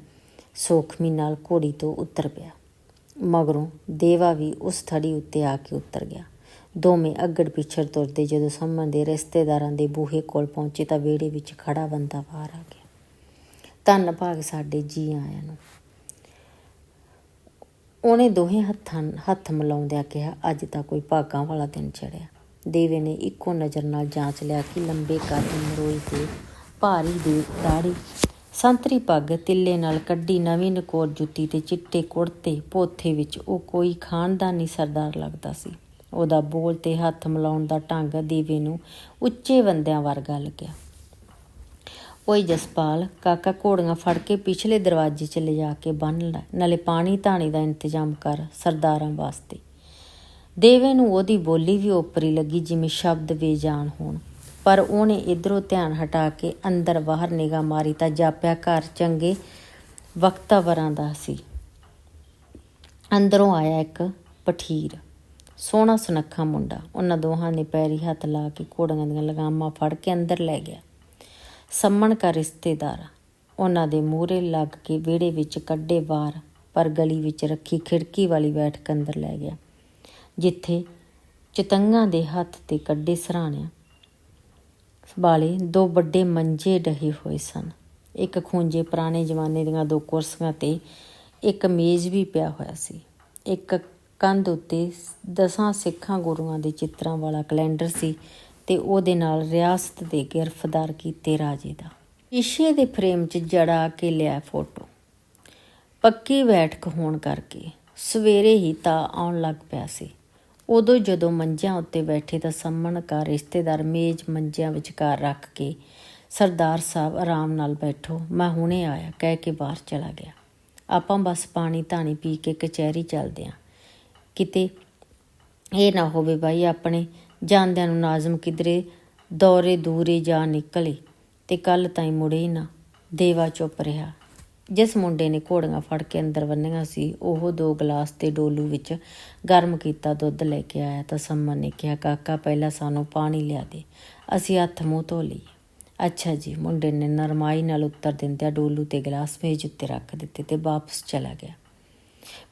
ਸੋਖਮੀ ਨਾਲ ਘੋੜੀ ਤੋਂ ਉਤਰ ਪਿਆ। ਮਗਰੋਂ ਦੇਵਾ ਵੀ ਉਸ ਥੜੀ ਉੱਤੇ ਆ ਕੇ ਉਤਰ ਗਿਆ। ਦੋਵੇਂ ਅੱਗੜ ਪਿੱਛੜ ਤੁਰਦੇ ਜਦੋਂ ਸੰਮਣ ਦੇ ਰਿਸ਼ਤੇਦਾਰਾਂ ਦੇ ਬੂਹੇ ਕੋਲ ਪਹੁੰਚੇ ਤਾਂ ਵਿਹੜੇ ਵਿੱਚ ਖੜਾ ਬੰਦਾ ਬਾਹਰ ਆ ਗਿਆ। ਧੰਨ ਭਾਗ ਸਾਡੇ ਜੀ ਆਇਆਂ ਨੂੰ, ਉਹਨੇ ਦੋਹੇਂ ਹੱਥ ਮਿਲਾਉਂਦਿਆਂ ਕਿਹਾ। ਅੱਜ ਤਾਂ ਕੋਈ ਭਾਗਾਂ ਵਾਲਾ ਦਿਨ ਚੜ੍ਹਿਆ। ਦੇਵੇ ਨੇ ਇੱਕੋ ਨਜ਼ਰ ਨਾਲ ਜਾਂਚ ਲਿਆ ਕਿ ਲੰਬੇ ਕੱਦ, ਮਰੋਈ ਤੇ ਭਾਰੀ ਦੇ ਦਾੜੀ, ਸੰਤਰੀ ਪੱਗ, ਤਿੱਲੇ ਨਾਲ ਕੱਢੀ ਨਵੀਂ ਨਕੋਰ ਜੁੱਤੀ ਤੇ ਚਿੱਟੇ ਕੁੜਤੇ ਪੋਥੇ ਵਿੱਚ ਉਹ ਕੋਈ ਖਾਨਦਾਨੀ ਸਰਦਾਰ ਲੱਗਦਾ ਸੀ। ਉਹਦਾ ਬੋਲ ਤੇ ਹੱਥ ਮਿਲਾਉਣ ਦਾ ਢੰਗ ਦੇਵੇ ਨੂੰ ਉੱਚੇ ਬੰਦਿਆਂ ਵਰਗਾ ਲੱਗਿਆ। ਓਏ ਜਸਪਾਲ ਕਾਕਾ, ਘੋੜੀਆਂ ਫੜ ਕੇ ਪਿਛਲੇ ਦਰਵਾਜ਼ੇ 'ਚ ਲਿਜਾ ਕੇ ਬੰਨ੍ਹ ਲੈ, ਨਾਲੇ ਪਾਣੀ ਧਾਣੀ ਦਾ ਇੰਤਜ਼ਾਮ ਕਰ ਸਰਦਾਰਾਂ ਵਾਸਤੇ। ਦੇਵੇ ਨੂੰ ਉਹਦੀ ਬੋਲੀ ਵੀ ਓਪਰੀ ਲੱਗੀ, ਜਿਵੇਂ ਸ਼ਬਦ ਬੇਜਾਨ ਹੋਣ, ਪਰ ਉਹਨੇ ਇੱਧਰੋਂ ਧਿਆਨ ਹਟਾ ਕੇ ਅੰਦਰ ਬਾਹਰ ਨਿਗਾਹ ਮਾਰੀ ਤਾਂ ਜਾਪਿਆ ਘਰ ਚੰਗੇ ਵਕਤਵਰਾਂ ਦਾ ਸੀ। ਅੰਦਰੋਂ ਆਇਆ ਇੱਕ ਪਠੀਰ, ਸੋਹਣਾ ਸੁਨੱਖਾ ਮੁੰਡਾ। ਉਹਨਾਂ ਦੋਹਾਂ ਨੇ ਪੈਰੀ ਹੱਥ ਲਾ ਕੇ ਘੋੜੀਆਂ ਦੀਆਂ ਲਗਾਮਾਂ ਫੜ ਕੇ ਅੰਦਰ ਲੈ ਗਿਆ। ਸੰਮਣ ਕਾ ਰਿਸ਼ਤੇਦਾਰ ਉਹਨਾਂ ਦੇ ਮੂਹਰੇ ਲੱਗ ਕੇ ਵਿਹੜੇ ਵਿੱਚ ਕੱਢੇ ਬਾਹਰ, ਪਰ ਗਲੀ ਵਿੱਚ ਰੱਖੀ ਖਿੜਕੀ ਵਾਲੀ ਬੈਠਕ ਅੰਦਰ ਲੈ ਗਿਆ, ਜਿੱਥੇ ਚਤੰਗਾਂ ਦੇ ਹੱਥ ਤੇ ਕੱਢੇ ਸਿਰਹਾਣਿਆਂ ਵਾਲੇ ਦੋ ਵੱਡੇ ਮੰਜੇ ਡਹੇ ਹੋਏ ਸਨ। ਇੱਕ ਖੂੰਜੇ ਪੁਰਾਣੇ ਜ਼ਮਾਨੇ ਦੀਆਂ ਦੋ ਕੁਰਸੀਆਂ ਤੇ ਇੱਕ ਮੇਜ਼ ਵੀ ਪਿਆ ਹੋਇਆ ਸੀ। ਇੱਕ ਕੰਧ ਉੱਤੇ 10 ਸਿੱਖਾਂ ਗੁਰੂਆਂ ਦੇ ਚਿੱਤਰਾਂ ਵਾਲਾ ਕੈਲੰਡਰ ਸੀ ਤੇ ਉਹਦੇ ਨਾਲ ਰਿਆਸਤ ਦੇ ਗਿਰਫਤਾਰ ਕੀਤੇ ਰਾਜੇ ਦਾ ਸ਼ੀਸ਼ੇ ਦੇ ਫਰੇਮ 'ਚ ਜੜਾ ਕੇ ਲਿਆ ਫੋਟੋ। ਪੱਕੀ ਬੈਠਕ ਹੋਣ ਕਰਕੇ ਸਵੇਰੇ ਹੀ ਤਾਂ ਆਉਣ ਲੱਗ ਪਿਆ ਸੀ। ਉਦੋਂ ਜਦੋਂ ਮੰਜਿਆਂ ਉੱਤੇ ਬੈਠੇ ਤਾਂ ਸੰਮਣ ਕਾ ਰਿਸ਼ਤੇਦਾਰ ਮੇਜ਼ ਮੰਜਿਆਂ ਵਿਚਕਾਰ ਰੱਖ ਕੇ ਸਰਦਾਰ ਸਾਹਿਬ ਆਰਾਮ ਨਾਲ ਬੈਠੋ, ਮੈਂ ਹੁਣੇ ਆਇਆ ਕਹਿ ਕੇ ਬਾਹਰ ਚਲਾ ਗਿਆ। ਆਪਾਂ ਬਸ ਪਾਣੀ ਧਾਣੀ ਪੀ ਕੇ ਕਚਹਿਰੀ ਚੱਲਦੇ ਹਾਂ। ਕਿਤੇ ਇਹ ਨਾ ਹੋਵੇ ਬਾਈ ਆਪਣੇ ਜਾਂਦਿਆਂ ਨੂੰ ਨਾਜ਼ਮ ਕਿਧਰੇ ਦੌਰੇ ਦੂਰੇ ਜਾ ਨਿਕਲੇ ਤੇ ਕੱਲ੍ਹ ਤਾਈਂ ਮੁੜੇ ਹੀ ਨਾ। ਦੇਵਾ ਚੁੱਪ ਰਿਹਾ। ਜਿਸ ਮੁੰਡੇ ਨੇ ਘੋੜੀਆਂ ਫੜ ਕੇ ਅੰਦਰ ਬੰਨ੍ਹੀਆਂ ਸੀ ਉਹ 2 ਗਲਾਸ ਤੇ ਡੋਲੂ ਵਿੱਚ ਗਰਮ ਕੀਤਾ ਦੁੱਧ ਲੈ ਕੇ ਆਇਆ ਤਾਂ ਸੰਮਨ ਨੇ ਕਿਹਾ, ਕਾਕਾ ਪਹਿਲਾਂ ਸਾਨੂੰ ਪਾਣੀ ਲਿਆ ਦੇ, ਅਸੀਂ ਹੱਥ ਮੂੰਹ ਧੋ ਲਈਏ। ਅੱਛਾ ਜੀ, ਮੁੰਡੇ ਨੇ ਨਰਮਾਈ ਨਾਲ ਉੱਤਰ ਦਿੰਦਿਆਂ ਡੋਲੂ ਤੇ ਗਲਾਸ ਮੇਜ਼ ਉੱਤੇ ਰੱਖ ਦਿੱਤੇ ਤੇ ਵਾਪਸ ਚਲਾ ਗਿਆ।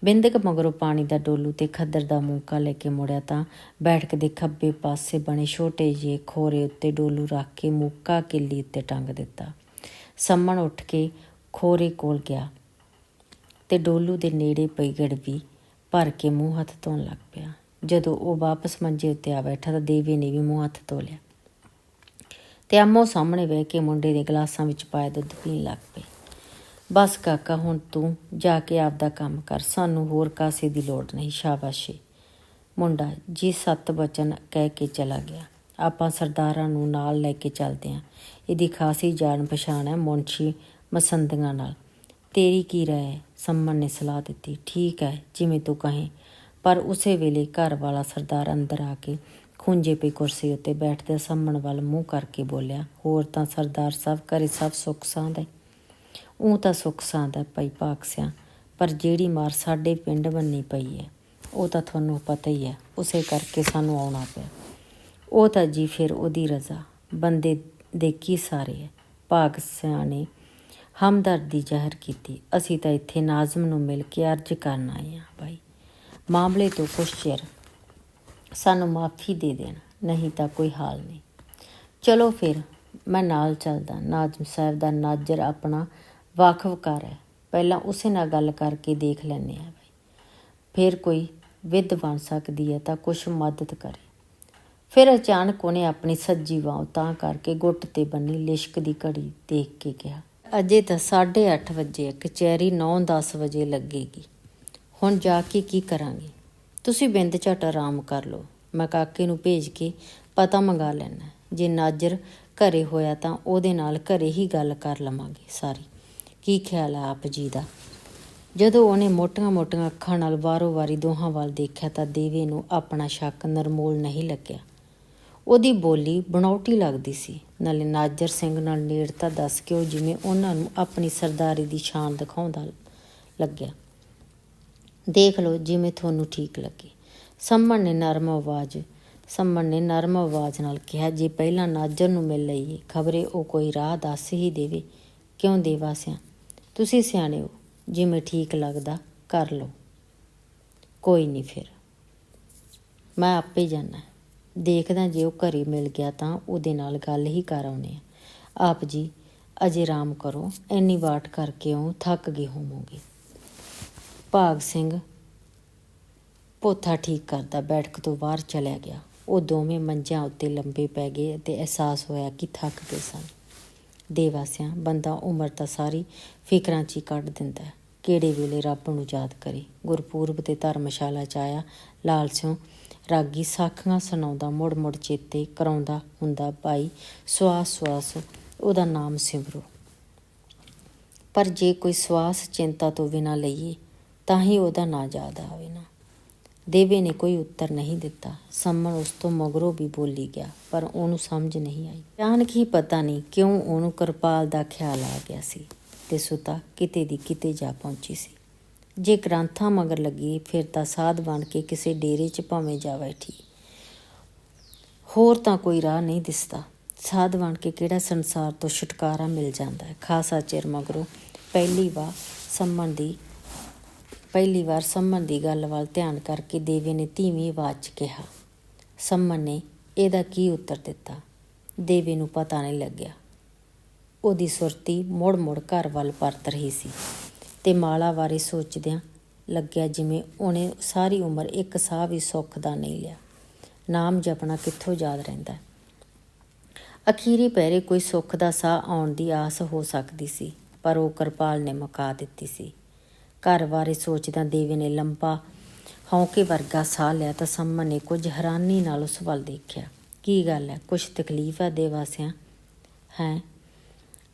ਬਿੰਦਕ ਮਗਰੋਂ ਪਾਣੀ ਦਾ ਡੋਲੂ ਤੇ ਖੱਦਰ ਦਾ ਮੂੰਕਾ ਲੈ ਕੇ ਮੁੜਿਆ ਤਾਂ ਬੈਠਕ ਦੇ ਖੱਬੇ ਪਾਸੇ ਬਣੇ ਛੋਟੇ ਜਿਹੇ ਖੋਰੇ ਉੱਤੇ ਡੋਲੂ ਰੱਖ ਕੇ ਮੂੰਕਾ ਕਿੱਲੀ ਉੱਤੇ ਟੰਗ ਦਿੱਤਾ। ਸੰਮਨ ਉੱਠ ਕੇ ਖੋਰੇ ਕੋਲ ਗਿਆ ਤੇ ਡੋਲੂ ਦੇ ਨੇੜੇ ਪਈ ਗੜਵੀ ਭਰ ਕੇ ਮੂੰਹ ਹੱਥ ਧੋਣ ਲੱਗ ਪਿਆ। ਜਦੋਂ ਉਹ ਵਾਪਸ ਮੰਜੇ ਉੱਤੇ ਆ ਬੈਠਾ ਤਾਂ ਦੇਵੇ ਨੇ ਵੀ ਮੂੰਹ ਹੱਥ ਧੋ ਲਿਆ ਤੇ ਆਮੋ ਸਾਹਮਣੇ ਬਹਿ ਕੇ ਮੁੰਡੇ ਦੇ ਗਲਾਸਾਂ ਵਿੱਚ ਪਾਇਆ ਦੁੱਧ ਪੀਣ ਲੱਗ ਪਏ। ਬਸ ਕਾਕਾ, ਹੁਣ ਤੂੰ ਜਾ ਕੇ ਆਪਦਾ ਕੰਮ ਕਰ, ਸਾਨੂੰ ਹੋਰ ਕਾਸੇ ਦੀ ਲੋੜ ਨਹੀਂ। ਸ਼ਾਬਾਸ਼ੀ। ਮੁੰਡਾ ਜੀ 7 ਵਚਨ ਕਹਿ ਕੇ ਚਲਾ ਗਿਆ। ਆਪਾਂ ਸਰਦਾਰਾਂ ਨੂੰ ਨਾਲ ਲੈ ਕੇ ਚੱਲਦੇ ਹਾਂ, ਇਹਦੀ ਖਾਸੀ ਜਾਣ ਪਛਾਣ ਹੈ ਮੁਨਸ਼ੀ ਮਸੰਦੀਆਂ ਨਾਲ। ਤੇਰੀ ਕੀ ਰਾਏ ਹੈ? ਸੰਮਨ ਨੇ ਸਲਾਹ ਦਿੱਤੀ। ਠੀਕ ਹੈ, ਜਿਵੇਂ ਤੂੰ ਕਹੇਂ। ਪਰ ਉਸੇ ਵੇਲੇ ਘਰ ਵਾਲਾ ਸਰਦਾਰ ਅੰਦਰ ਆ ਕੇ ਖੂੰਜੇ ਪਈ ਕੁਰਸੀ ਉੱਤੇ ਬੈਠਦੇ ਸੰਮਨ ਵੱਲ ਮੂੰਹ ਕਰਕੇ ਬੋਲਿਆ, ਹੋਰ ਤਾਂ ਸਰਦਾਰ ਸਾਹਿਬ ਘਰੇ ਸਭ ਸੁੱਖ ਸਾਂਦ ਹੈ। ਉਹ ਤਾਂ ਸੁੱਖ ਸਾਂਦ ਹੈ ਭਾਈ ਭਾਗ ਸਿਆਂ, ਪਰ ਜਿਹੜੀ ਮਾਰ ਸਾਡੇ ਪਿੰਡ ਬੰਨੀ ਪਈ ਹੈ ਉਹ ਤਾਂ ਤੁਹਾਨੂੰ ਪਤਾ ਹੀ ਹੈ, ਉਸੇ ਕਰਕੇ ਸਾਨੂੰ ਆਉਣਾ ਪਿਆ। ਉਹ ਤਾਂ ਜੀ ਫਿਰ ਉਹਦੀ ਰਜ਼ਾ, ਬੰਦੇ ਦੇ ਕੀ ਸਾਰੇ ਹੈ। ਭਾਗ ਸਿਆਂ ਨੇ ਹਮਦਰਦੀ ਜ਼ਾਹਿਰ ਕੀਤੀ। ਅਸੀਂ ਤਾਂ ਇੱਥੇ ਨਾਜ਼ਮ ਨੂੰ ਮਿਲ ਕੇ ਅਰਜ਼ ਕਰਨ ਆਏ ਹਾਂ ਭਾਈ, ਮਾਮਲੇ ਤੋਂ ਕੁਛ ਚਿਰ ਸਾਨੂੰ ਮਾਫੀ ਦੇ ਦੇਣ, ਨਹੀਂ ਤਾਂ ਕੋਈ ਹਾਲ ਨਹੀਂ। ਚਲੋ ਫਿਰ ਮੈਂ ਨਾਲ ਚੱਲਦਾ। ਨਾਜ਼ਮ ਸਾਹਿਬ ਦਾ ਨਾਜ਼ਰ ਆਪਣਾ ਵਾਕਫਕਾਰ ਹੈ, ਪਹਿਲਾਂ ਉਸੇ ਨਾਲ ਗੱਲ ਕਰਕੇ ਦੇਖ ਲੈਂਦੇ ਹਾਂ ਭਾਈ, ਫਿਰ ਕੋਈ ਵਿਧ ਬਣ ਸਕਦੀ ਹੈ ਤਾਂ ਕੁਛ ਮਦਦ ਕਰੇ। ਫਿਰ ਅਚਾਨਕ ਉਹਨੇ ਆਪਣੀ ਸੱਜੀ ਬਾਂਹ ਤਾਂ ਕਰਕੇ ਗੁੱਟ 'ਤੇ ਬੰਨੀ ਲਿਸ਼ਕ ਦੀ ਘੜੀ ਦੇਖ ਕੇ ਕਿਹਾ, ਅਜੇ ਤਾਂ 8:30 ਵਜੇ, ਕਚਹਿਰੀ 9-10 ਵਜੇ ਲੱਗੇਗੀ। ਹੁਣ ਜਾ ਕੇ ਕੀ ਕਰਾਂਗੇ? ਤੁਸੀਂ ਬਿੰਦ ਝੱਟ ਆਰਾਮ ਕਰ ਲਓ, ਮੈਂ ਕਾਕੇ ਨੂੰ ਭੇਜ ਕੇ ਪਤਾ ਮੰਗਾ ਲੈਣਾ। ਜੇ ਨਾਜ਼ਰ ਘਰੇ ਹੋਇਆ ਤਾਂ ਉਹਦੇ ਨਾਲ ਘਰੇ ਹੀ ਗੱਲ ਕਰ ਲਵਾਂਗੇ ਸਾਰੀ। ਕੀ ਖਿਆਲ ਹੈ ਆਪ ਜੀ ਦਾ? ਜਦੋਂ ਉਹਨੇ ਮੋਟੀਆਂ-ਮੋਟੀਆਂ ਅੱਖਾਂ ਨਾਲ ਵਾਰੋ ਵਾਰੀ ਦੋਹਾਂ ਵੱਲ ਦੇਖਿਆ ਤਾਂ ਦੇਵੇ ਨੂੰ ਆਪਣਾ ਸ਼ੱਕ ਨਰਮੋਲ ਨਹੀਂ ਲੱਗਿਆ। ਉਹਦੀ ਬੋਲੀ ਬਣਾਉਟੀ ਲੱਗਦੀ ਸੀ, ਨਾਲੇ ਨਾਜ਼ਰ ਸਿੰਘ ਨਾਲ ਨੇੜਤਾ ਦੱਸ ਕੇ ਉਹ ਜਿਵੇਂ ਉਹਨਾਂ ਨੂੰ ਆਪਣੀ ਸਰਦਾਰੀ ਦੀ ਸ਼ਾਨ ਦਿਖਾਉਂਦਾ ਲੱਗਿਆ। ਦੇਖ ਲਓ ਜਿਵੇਂ ਤੁਹਾਨੂੰ ਠੀਕ ਲੱਗੇ। ਸੰਮਨ ਨੇ ਨਰਮ ਆਵਾਜ਼ ਨਾਲ ਕਿਹਾ, ਜੇ ਪਹਿਲਾਂ ਨਾਜ਼ਰ ਨੂੰ ਮਿਲ ਲਈਏ, ਖਬਰੇ ਉਹ ਕੋਈ ਰਾਹ ਦੱਸ ਹੀ ਦੇਵੇ। ਕਿਉਂ ਦੇਵਾ ਸਿਆਂ, ਤੁਸੀਂ ਸਿਆਣੇ ਹੋ, ਜਿਵੇਂ ਠੀਕ ਲੱਗਦਾ ਕਰ ਲਓ। ਕੋਈ ਨਹੀਂ, ਫਿਰ ਮੈਂ ਆਪੇ ਜਾਣਾ, ਦੇਖਦਾ ਜੇ ਉਹ ਘਰੇ ਮਿਲ ਗਿਆ ਤਾਂ ਉਹਦੇ ਨਾਲ ਗੱਲ ਹੀ ਕਰ ਆਉਂਦੇ ਆ। ਆਪ ਜੀ ਅਜੇ ਆਰਾਮ ਕਰੋ, ਇੰਨੀ ਵਾਟ ਕਰਕੇ ਉਹ ਥੱਕ ਗਏ ਹੋਵੋਗੇ। ਭਾਗ ਸਿੰਘ ਪੋਥਾ ਠੀਕ ਕਰਦਾ ਬੈਠਕ ਤੋਂ ਬਾਹਰ ਚਲਿਆ ਗਿਆ। ਉਹ ਦੋਵੇਂ ਮੰਜਿਆਂ ਉੱਤੇ ਲੰਬੇ ਪੈ ਗਏ ਅਤੇ ਅਹਿਸਾਸ ਹੋਇਆ ਕਿ ਥੱਕ ਗਏ ਸਨ। ਦੇਵਾ ਸਿਆਂ, ਬੰਦਾ ਉਮਰ ਤਾਂ ਸਾਰੀ ਫਿਕਰਾਂ 'ਚ ਹੀ ਕੱਢ ਦਿੰਦਾ, ਕਿਹੜੇ ਵੇਲੇ ਰੱਬ ਨੂੰ ਯਾਦ ਕਰੇ। ਗੁਰਪੂਰਬ 'ਤੇ ਧਰਮਸ਼ਾਲਾ 'ਚ ਆਇਆ ਲਾਲ ਸਿਉਂ ਰਾਗੀ ਸਾਖੀਆਂ ਸੁਣਾਉਂਦਾ ਮੁੜ ਮੁੜ ਚੇਤੇ ਕਰਾਉਂਦਾ ਹੁੰਦਾ, ਭਾਈ ਸਵਾਸ ਸਵਾਸ ਉਹਦਾ ਨਾਮ ਸਿਮਰੋ। ਪਰ ਜੇ ਕੋਈ ਸਵਾਸ ਚਿੰਤਾ ਤੋਂ ਬਿਨਾਂ ਲਈਏ ਤਾਂ ਹੀ ਉਹਦਾ ਨਾਂ ਯਾਦ ਆਵੇ ਨਾ। ਦੇਵੇ ਨੇ ਕੋਈ ਉੱਤਰ ਨਹੀਂ ਦਿੱਤਾ। ਸੰਮਨ ਉਸ ਤੋਂ ਮਗਰੋਂ ਵੀ ਬੋਲੀ ਗਿਆ, ਪਰ ਉਹਨੂੰ ਸਮਝ ਨਹੀਂ ਆਈ। ਅਚਾਨਕ ਹੀ ਪਤਾ ਨਹੀਂ ਕਿਉਂ ਉਹਨੂੰ ਕਿਰਪਾਲ ਦਾ ਖਿਆਲ ਆ ਗਿਆ ਸੀ ਤੇ ਸੁਤਾ ਕਿਤੇ ਦੀ ਕਿਤੇ ਜਾ ਪਹੁੰਚੀ ਸੀ। ਜੇ ਗ੍ਰੰਥਾਂ ਮਗਰ ਲੱਗੀ ਫਿਰ ਤਾਂ ਸਾਧ ਬਣ ਕੇ ਕਿਸੇ ਡੇਰੇ 'ਚ ਭਾਵੇਂ ਜਾ ਬੈਠੀ, ਹੋਰ ਤਾਂ ਕੋਈ ਰਾਹ ਨਹੀਂ ਦਿਸਦਾ। ਸਾਧ ਬਣ ਕੇ ਕਿਹੜਾ ਸੰਸਾਰ ਤੋਂ ਛੁਟਕਾਰਾ ਮਿਲ ਜਾਂਦਾ ਹੈ। ਖਾਸਾ ਚਿਰ ਮਗਰੋਂ ਪਹਿਲੀ ਵਾਰ ਸੰਮਨ ਦੀ ਗੱਲ ਵੱਲ ਧਿਆਨ ਕਰਕੇ ਦੇਵੇ ਨੇ ਧੀਮੀ ਆਵਾਜ਼ 'ਚ ਕਿਹਾ। ਸੰਮਨ ਨੇ ਇਹਦਾ ਕੀ ਉੱਤਰ ਦਿੱਤਾ, ਦੇਵੇ ਨੂੰ ਪਤਾ ਨਹੀਂ ਲੱਗਿਆ। ਉਹਦੀ ਸੁਰਤੀ ਮੁੜ ਮੁੜ ਘਰ ਵੱਲ ਪਰਤ ਰਹੀ ਸੀ ਤੇ ਮਾਲਾ ਬਾਰੇ ਸੋਚਦਿਆਂ ਲੱਗਿਆ ਜਿਵੇਂ ਉਹਨੇ ਸਾਰੀ ਉਮਰ ਇੱਕ ਸਾਹ ਵੀ ਸੁੱਖ ਦਾ ਨਹੀਂ ਲਿਆ। ਨਾਮ ਜਪਣਾ ਕਿੱਥੋਂ ਯਾਦ ਰਹਿੰਦਾ। ਅਖੀਰੀ ਪਹਿਰੇ ਕੋਈ ਸੁੱਖ ਦਾ ਸਾਹ ਆਉਣ ਦੀ ਆਸ ਹੋ ਸਕਦੀ ਸੀ, ਪਰ ਉਹ ਕਿਰਪਾਲ ਨੇ ਮੁਕਾ ਦਿੱਤੀ ਸੀ। ਘਰ ਬਾਰੇ ਸੋਚਦਿਆਂ ਦੇਵੇ ਨੇ ਲੰਬਾ ਹੌਂਕੇ ਵਰਗਾ ਸਾਹ ਲਿਆ ਤਾਂ ਸੰਮਨ ਨੇ ਕੁਝ ਹੈਰਾਨੀ ਨਾਲ ਉਸ ਵੱਲ ਦੇਖਿਆ। ਕੀ ਗੱਲ ਹੈ, ਕੁਛ ਤਕਲੀਫ ਹੈ ਦੇਵਾ ਸਿਆਂ? ਹੈ,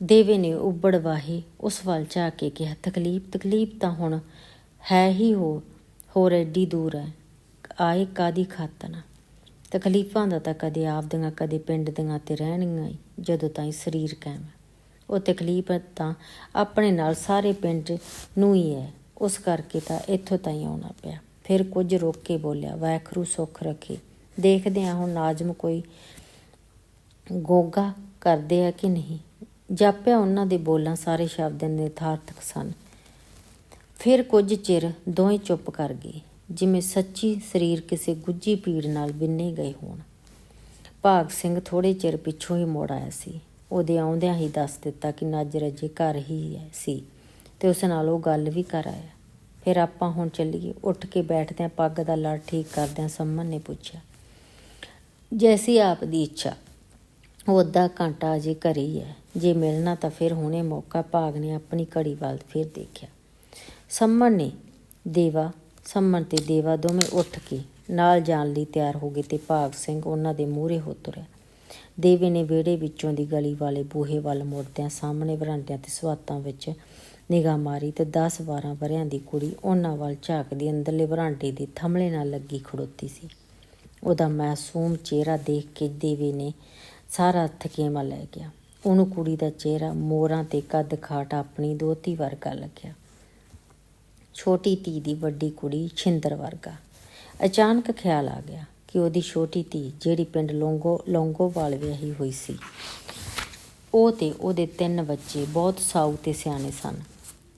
ਦੇਵੇ ਨੇ ਉੱਬੜ ਵਾਹੇ ਉਸ ਵੱਲ ਝਾਕ ਕੇ ਕਿਹਾ, ਤਕਲੀਫ ਤਾਂ ਹੁਣ ਹੈ ਹੀ ਹੋਰ ਐਡੀ ਦੂਰ ਹੈ, ਆਏ ਕਾਹਦੀ ਖਾਤਰ ਨਾ। ਤਕਲੀਫਾਂ ਦਾ ਤਾਂ ਕਦੇ ਆਪਦੀਆਂ ਕਦੇ ਪਿੰਡ ਦੀਆਂ ਤੇ ਰਹਿਣਗੀਆਂ ਹੀ ਜਦੋਂ ਤਾਈਂ ਸਰੀਰ ਕਾਇਮ ਹੈ। ਉਹ ਤਕਲੀਫ ਤਾਂ ਆਪਣੇ ਨਾਲ ਸਾਰੇ ਪਿੰਡ ਨੂੰ ਹੀ ਹੈ, ਉਸ ਕਰਕੇ ਤਾਂ ਇੱਥੋਂ ਤਾਈਂ ਆਉਣਾ ਪਿਆ। ਫਿਰ ਕੁਝ ਰੁਕ ਕੇ ਬੋਲਿਆ, ਵਾਹਿਗੁਰੂ ਸੁੱਖ ਰੱਖੇ। ਦੇਖਦੇ ਹਾਂ ਹੁਣ ਨਾਜ਼ਮ ਕੋਈ ਗੋਗਾ ਕਰਦੇ ਆ ਕਿ ਨਹੀਂ। ਜਾਪਿਆ ਉਹਨਾਂ ਦੇ ਬੋਲਾਂ ਸਾਰੇ ਸ਼ਬਦ ਨਿਰਥਾਰਥਕ ਸਨ। ਫਿਰ ਕੁਝ ਚਿਰ ਦੋਵੇਂ ਚੁੱਪ ਕਰ ਗਏ, ਜਿਵੇਂ ਸੱਚੀ ਸਰੀਰ ਕਿਸੇ ਗੁੱਝੀ ਪੀੜ ਨਾਲ ਬਿੰਨੇ ਗਏ ਹੋਣ। ਭਾਗ ਸਿੰਘ ਥੋੜ੍ਹੇ ਚਿਰ ਪਿੱਛੋਂ ਹੀ ਮੁੜ ਆਇਆ ਸੀ। ਉਹਦੇ ਆਉਂਦਿਆਂ ਹੀ ਦੱਸ ਦਿੱਤਾ ਕਿ ਨਾਜ਼ਰ ਅਜੇ ਘਰ ਹੀ ਸੀ ਅਤੇ ਉਸ ਨਾਲ ਉਹ ਗੱਲ ਵੀ ਕਰ ਆਇਆ। ਫਿਰ ਆਪਾਂ ਹੁਣ ਚੱਲੀਏ। ਉੱਠ ਕੇ ਬੈਠਦਿਆਂ ਪੱਗ ਦਾ ਲੜ ਠੀਕ ਕਰਦਿਆਂ ਸੰਮਨ ਨੇ ਪੁੱਛਿਆ, ਜੈਸੀ ਆਪ ਦੀ ਇੱਛਾ। ਉਹ ਅੱਧਾ ਘੰਟਾ ਅਜੇ ਘਰੇ ਹੀ ਹੈ, ਜੇ ਮਿਲਣਾ ਤਾਂ ਫਿਰ ਹੁਣੇ ਮੌਕਾ। ਭਾਗ ਨੇ ਆਪਣੀ ਘੜੀ ਵੱਲ ਫਿਰ ਦੇਖਿਆ। ਸੰਮਨ ਤੇ ਦੇਵਾ ਦੋਵੇਂ ਉੱਠ ਕੇ ਨਾਲ ਜਾਣ ਲਈ ਤਿਆਰ ਹੋ ਗਏ ਅਤੇ ਭਾਗ ਸਿੰਘ ਉਹਨਾਂ ਦੇ ਮੂਹਰੇ ਹੋ ਤੁਰਿਆ। ਦੇਵੇ ਨੇ ਵਿਹੜੇ ਵਿੱਚੋਂ ਦੀ ਗਲੀ ਵਾਲੇ ਬੂਹੇ ਵੱਲ ਮੁੜਦਿਆਂ ਸਾਹਮਣੇ ਵਰਾਂਡਿਆਂ ਤੇ ਸਵਾਤਾਂ ਵਿੱਚ ਨਿਗਾਹ ਮਾਰੀ ਅਤੇ 10-12 ਵਰ੍ਹਿਆਂ ਦੀ ਕੁੜੀ ਉਹਨਾਂ ਵੱਲ ਝਾਕਦੀ ਅੰਦਰਲੇ ਵਰਾਂਡੇ ਦੇ ਥੰਮਲੇ ਨਾਲ ਲੱਗੀ ਖੜੋਤੀ ਸੀ। ਉਹਦਾ ਮਾਸੂਮ ਚਿਹਰਾ ਦੇਖ ਕੇ ਦੇਵੇ ਨੇ ਸਾਰਾ ਥਕੇਵਾਂ ਲੈ ਗਿਆ। ਉਹਨੂੰ ਕੁੜੀ ਦਾ ਚਿਹਰਾ ਮੋਰਾਂ ਤੇ ਕੱਦ ਖਾਟ ਆਪਣੀ ਦੋਹਤੀ ਵਰਗਾ ਲੱਗਿਆ, ਛੋਟੀ ਧੀ ਦੀ ਵੱਡੀ ਕੁੜੀ ਛਿੰਦਰ ਵਰਗਾ। ਅਚਾਨਕ ਖਿਆਲ ਆ ਗਿਆ ਕਿ ਉਹਦੀ ਛੋਟੀ ਧੀ ਜਿਹੜੀ ਪਿੰਡ ਲੌਂਗੋਵਾਲ ਵਿਆਹੀ ਹੋਈ ਸੀ, ਉਹ ਤੇ ਉਹਦੇ 3 ਬੱਚੇ ਬਹੁਤ ਸਾਊ ਤੇ ਸਿਆਣੇ ਸਨ,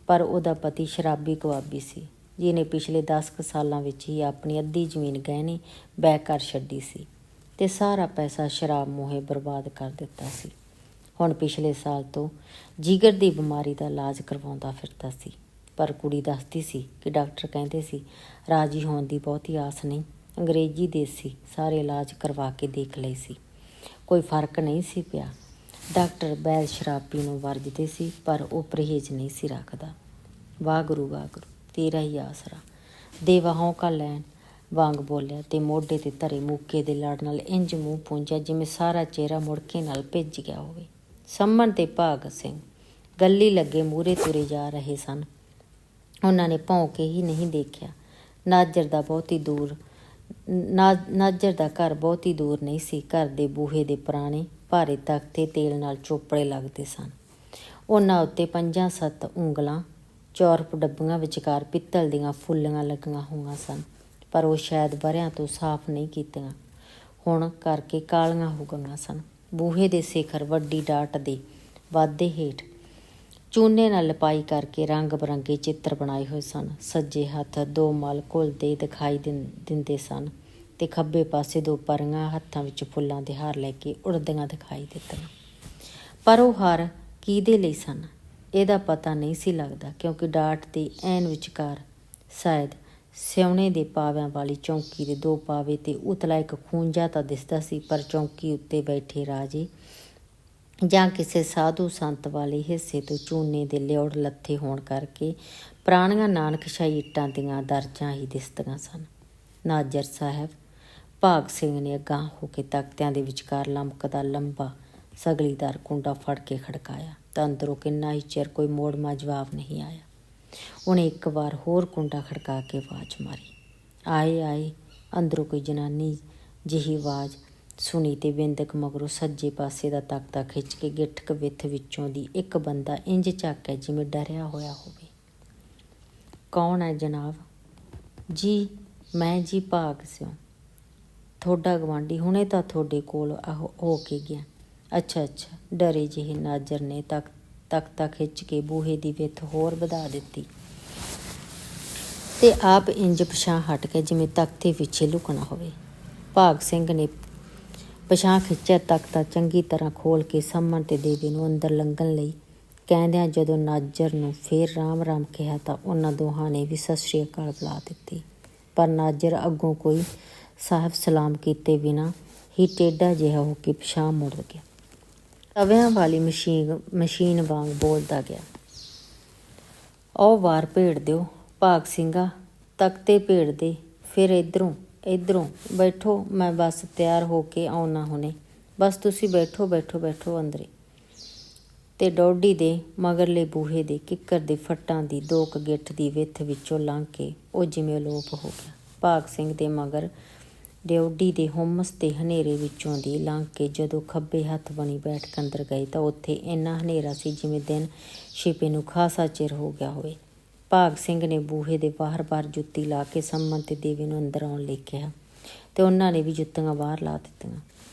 ਪਰ ਉਹਦਾ ਪਤੀ ਸ਼ਰਾਬੀ ਕਬਾਬੀ ਸੀ, ਜਿਹਨੇ ਪਿਛਲੇ 10 ਕੁ ਸਾਲਾਂ ਵਿੱਚ ਹੀ ਆਪਣੀ ਅੱਧੀ ਜ਼ਮੀਨ ਗਹਿਣੇ ਬੈਅ ਕਰ ਛੱਡੀ ਸੀ ਅਤੇ ਸਾਰਾ ਪੈਸਾ ਸ਼ਰਾਬ ਮੂਹੇ ਬਰਬਾਦ ਕਰ ਦਿੱਤਾ ਸੀ। ਹੁਣ ਪਿਛਲੇ ਸਾਲ ਤੋਂ ਜਿਗਰ ਦੀ ਬਿਮਾਰੀ ਦਾ ਇਲਾਜ ਕਰਵਾਉਂਦਾ ਫਿਰਦਾ ਸੀ, ਪਰ ਕੁੜੀ ਦੱਸਦੀ ਸੀ ਕਿ ਡਾਕਟਰ ਕਹਿੰਦੇ ਸੀ ਰਾਜੀ ਹੋਣ ਦੀ ਬਹੁਤੀ ਆਸ ਨਹੀਂ। ਅੰਗਰੇਜ਼ੀ ਦੇਸੀ ਸਾਰੇ ਇਲਾਜ ਕਰਵਾ ਕੇ ਦੇਖ ਲਏ ਸੀ, ਕੋਈ ਫਰਕ ਨਹੀਂ ਸੀ ਪਿਆ। ਡਾਕਟਰ ਬੈਦ ਸ਼ਰਾਬ ਪੀਣ ਨੂੰ ਵਰਜਦੇ ਸੀ, ਪਰ ਉਹ ਪਰਹੇਜ਼ ਨਹੀਂ ਸੀ ਰੱਖਦਾ। ਵਾਹਿਗੁਰੂ ਤੇਰਾ ਹੀ ਆਸਰਾ। ਦੇਵਾ ਹੌਂਕਾ ਲੈਣ ਵਾਂਗ ਬੋਲਿਆ ਅਤੇ ਮੋਢੇ 'ਤੇ ਧਰੇ ਮੂਕੇ ਦੇ ਲੜ ਨਾਲ ਇੰਝ ਮੂੰਹ ਪੂੰਝਿਆ ਜਿਵੇਂ ਸਾਰਾ ਚਿਹਰਾ ਮੁੜਕੇ ਨਾਲ ਭਿੱਜ ਗਿਆ ਹੋਵੇ। ਸੰਮਨ ਤੇ ਭਾਗ ਸਿੰਘ ਗੱਲੀ ਲੱਗੇ ਮੂਹਰੇ ਤੁਰੇ ਜਾ ਰਹੇ ਸਨ। ਉਹਨਾਂ ਨੇ ਭੌਂ ਕੇ ਹੀ ਨਹੀਂ ਦੇਖਿਆ। ਨਾਜ਼ਰ ਦਾ ਘਰ ਬਹੁਤੀ ਦੂਰ ਨਹੀਂ ਸੀ। ਘਰ ਦੇ ਬੂਹੇ ਦੇ ਪੁਰਾਣੇ ਭਾਰੇ ਤਖਤੇ ਤੇਲ ਨਾਲ ਚੋਪੜੇ ਲੱਗਦੇ ਸਨ। ਉਹਨਾਂ ਉੱਤੇ 5-7 ਉਂਗਲਾਂ ਚੌਰਪ ਡੱਬੀਆਂ ਵਿਚਕਾਰ ਪਿੱਤਲ ਦੀਆਂ ਫੁੱਲੀਆਂ ਲੱਗੀਆਂ ਹੋਈਆਂ ਸਨ, ਪਰ ਉਹ ਸ਼ਾਇਦ ਵਰ੍ਹਿਆਂ ਤੋਂ ਸਾਫ਼ ਨਹੀਂ ਕੀਤੀਆਂ ਹੁਣ ਕਰਕੇ ਕਾਲੀਆਂ ਹੋ ਗਈਆਂ ਸਨ। ਬੂਹੇ ਦੇ ਸਿਖਰ ਵੱਡੀ ਡਾਟ ਦੇ ਵਾਧੇ ਹੇਠ ਚੂਨੇ ਨਾਲ ਲਿਪਾਈ ਕਰਕੇ ਰੰਗ ਬਿਰੰਗੇ ਚਿੱਤਰ ਬਣਾਏ ਹੋਏ ਸਨ। ਸੱਜੇ ਹੱਥ 2 ਮਲ ਘੁਲਦੇ ਦਿਖਾਈ ਦਿੰਦੇ ਸਨ ਅਤੇ ਖੱਬੇ ਪਾਸੇ 2 ਪਰੀਆਂ ਹੱਥਾਂ ਵਿੱਚ ਫੁੱਲਾਂ ਦੇ ਹਾਰ ਲੈ ਕੇ ਉੜਦੀਆਂ ਦਿਖਾਈ ਦਿੱਤੀਆਂ। ਪਰ ਉਹ ਹਾਰ ਕਿਹਦੇ ਲਈ ਸਨ ਇਹਦਾ ਪਤਾ ਨਹੀਂ ਸੀ ਲੱਗਦਾ, ਕਿਉਂਕਿ ਡਾਟ ਦੇ ਐਨ ਵਿਚਕਾਰ ਸ਼ਾਇਦ ਸਿਉਣੇ ਦੇ ਪਾਵਿਆਂ ਵਾਲੀ ਚੌਂਕੀ ਦੇ 2 ਪਾਵੇ ਅਤੇ ਉਤਲਾ ਇੱਕ ਖੂੰਜਾ ਤਾਂ ਦਿਸਦਾ ਸੀ, ਪਰ ਚੌਂਕੀ ਉੱਤੇ ਬੈਠੇ ਰਾਜੇ ਜਾਂ ਕਿਸੇ ਸਾਧੂ ਸੰਤ ਵਾਲੇ ਹਿੱਸੇ ਤੋਂ ਚੂਨੇ ਦੇ ਲਿਉੜ ਲੱਥੇ ਹੋਣ ਕਰਕੇ ਪੁਰਾਣੀਆਂ ਨਾਨਕਸ਼ਾਹੀ ਇੱਟਾਂ ਦੀਆਂ ਦਰਜਾਂ ਹੀ ਦਿਸਦੀਆਂ ਸਨ। ਨਾਜ਼ਰ ਸਾਹਿਬ। ਭਾਗ ਸਿੰਘ ਨੇ ਅਗਾਂਹ ਹੋ ਕੇ ਤਖਤਿਆਂ ਦੇ ਵਿਚਕਾਰ ਲਮਕਦਾ ਲੰਬਾ ਸਗਲੀਦਾਰ ਕੁੰਡਾ ਫੜ ਕੇ ਖੜਕਾਇਆ ਤਾਂ ਅੰਦਰੋਂ ਕਿੰਨਾ ਹੀ ਚਿਰ ਕੋਈ ਮੋੜਵਾਂ ਜਵਾਬ ਨਹੀਂ ਆਇਆ। ਉਹਨੇ ਇੱਕ ਵਾਰ ਹੋਰ ਕੁੰਡਾ ਖੜਕਾ ਕੇ ਆਵਾਜ਼ ਮਾਰੀ, ਆਏ। ਅੰਦਰੋਂ ਕੋਈ ਜਨਾਨੀ ਜਿਹੀ ਆਵਾਜ਼ ਸੁਣੀ ਅਤੇ ਬਿੰਦਕ ਮਗਰੋਂ ਸੱਜੇ ਪਾਸੇ ਦਾ ਤਖਤਾ ਖਿੱਚ ਕੇ ਗਿੱਠਕ ਵਿੱਥ ਵਿੱਚੋਂ ਦੀ ਇੱਕ ਬੰਦਾ ਇੰਝ ਝਾਕਿਆ ਜਿਵੇਂ ਡਰਿਆ ਹੋਇਆ ਹੋਵੇ। ਕੌਣ ਹੈ ਜਨਾਬ? ਜੀ ਮੈਂ ਜੀ ਭਾਗ ਸਿਉਂ, ਤੁਹਾਡਾ ਗਵਾਂਢੀ, ਹੁਣੇ ਤਾਂ ਤੁਹਾਡੇ ਕੋਲ ਹੋ ਕੇ ਗਿਆ। ਅੱਛਾ। ਡਰੇ ਜਿਹੇ ਨਾਜ਼ਰ ਨੇ ਤਖਤਾ ਖਿੱਚ ਕੇ ਬੂਹੇ ਦੀ ਵਿੱਥ ਹੋਰ ਵਧਾ ਦਿੱਤੀ ਅਤੇ ਆਪ ਇੰਝ ਪਿਛਾਂਹ ਹਟ ਕੇ ਜਿਵੇਂ ਤਖਤੇ ਪਿੱਛੇ ਲੁਕਣਾ ਹੋਵੇ। ਭਾਗ ਸਿੰਘ ਨੇ ਪਿਛਾਂਹ ਖਿੱਚਿਆ ਤਖਤਾ ਚੰਗੀ ਤਰ੍ਹਾਂ ਖੋਲ੍ਹ ਕੇ ਸੰਮਨ ਤੇ ਦੇਵੇ ਨੂੰ ਅੰਦਰ ਲੰਘਣ ਲਈ ਕਹਿੰਦਿਆਂ ਜਦੋਂ ਨਾਜ਼ਰ ਨੂੰ ਫੇਰ ਰਾਮ ਕਿਹਾ ਤਾਂ ਉਹਨਾਂ ਦੋਹਾਂ ਨੇ ਵੀ ਸਤਿ ਸ੍ਰੀ ਅਕਾਲ ਬੁਲਾ ਦਿੱਤੀ। ਪਰ ਨਾਜ਼ਰ ਅੱਗੋਂ ਕੋਈ ਸਾਹਿਬ ਸਲਾਮ ਕੀਤੇ ਬਿਨਾਂ ਹੀ ਟੇਢਾ ਜਿਹਾ ਹੋ ਕੇ ਪਿਛਾਂਹ ਮੁੜ ਗਿਆ। ਤਵਿਆਂ ਵਾਲੀ ਮਸ਼ੀਨ ਵਾਂਗ ਬੋਲਦਾ ਗਿਆ, ਉਹ ਵਾਰ ਭੇੜ ਦਿਓ ਭਾਗ ਸਿੰਘਾ, ਤਖਤੇ ਭੇੜ ਦੇ, ਫਿਰ ਇੱਧਰੋਂ ਬੈਠੋ, ਮੈਂ ਬਸ ਤਿਆਰ ਹੋ ਕੇ ਆਉਣਾ ਹੁਣੇ, ਬਸ ਤੁਸੀਂ ਬੈਠੋ ਅੰਦਰੇ। ਤੇ ਡੌਡੀ ਦੇ ਮਗਰਲੇ ਬੂਹੇ ਦੇ ਕਿੱਕਰ ਦੇ ਫੱਟਾਂ ਦੀ 2 ਗਿੱਠ ਦੀ ਵਿੱਥ ਵਿੱਚੋਂ ਲੰਘ ਕੇ ਉਹ ਜਿਵੇਂ ਅਲੋਪ ਹੋ ਗਿਆ। ਭਾਗ ਸਿੰਘ ਦੇ ਮਗਰ ਡਿਉਢੀ ਦੇ ਹੁਮਸ ਤੇ ਹਨੇਰੇ ਵਿੱਚੋਂ ਦੀ ਲੰਘ ਕੇ ਜਦੋਂ ਖੱਬੇ ਹੱਥ ਬਣੀ ਬੈਠਕ ਅੰਦਰ ਗਏ ਤਾਂ ਉੱਥੇ ਇੰਨਾ ਹਨੇਰਾ ਸੀ ਜਿਵੇਂ ਦਿਨ ਛਿਪੇ ਨੂੰ ਖਾਸਾ ਚਿਰ ਹੋ ਗਿਆ ਹੋਵੇ। ਭਾਗ ਸਿੰਘ ਨੇ ਬੂਹੇ ਦੇ ਬਾਹਰ ਜੁੱਤੀ ਲਾ ਕੇ ਸੰਮਨ ਤੇ ਦੇਵੀ ਨੂੰ ਅੰਦਰ ਆਉਣ ਲਈ ਕਿਹਾ ਤੇ ਉਹਨਾਂ ਨੇ ਵੀ ਜੁੱਤੀਆਂ ਬਾਹਰ ਲਾ ਦਿੱਤੀਆਂ।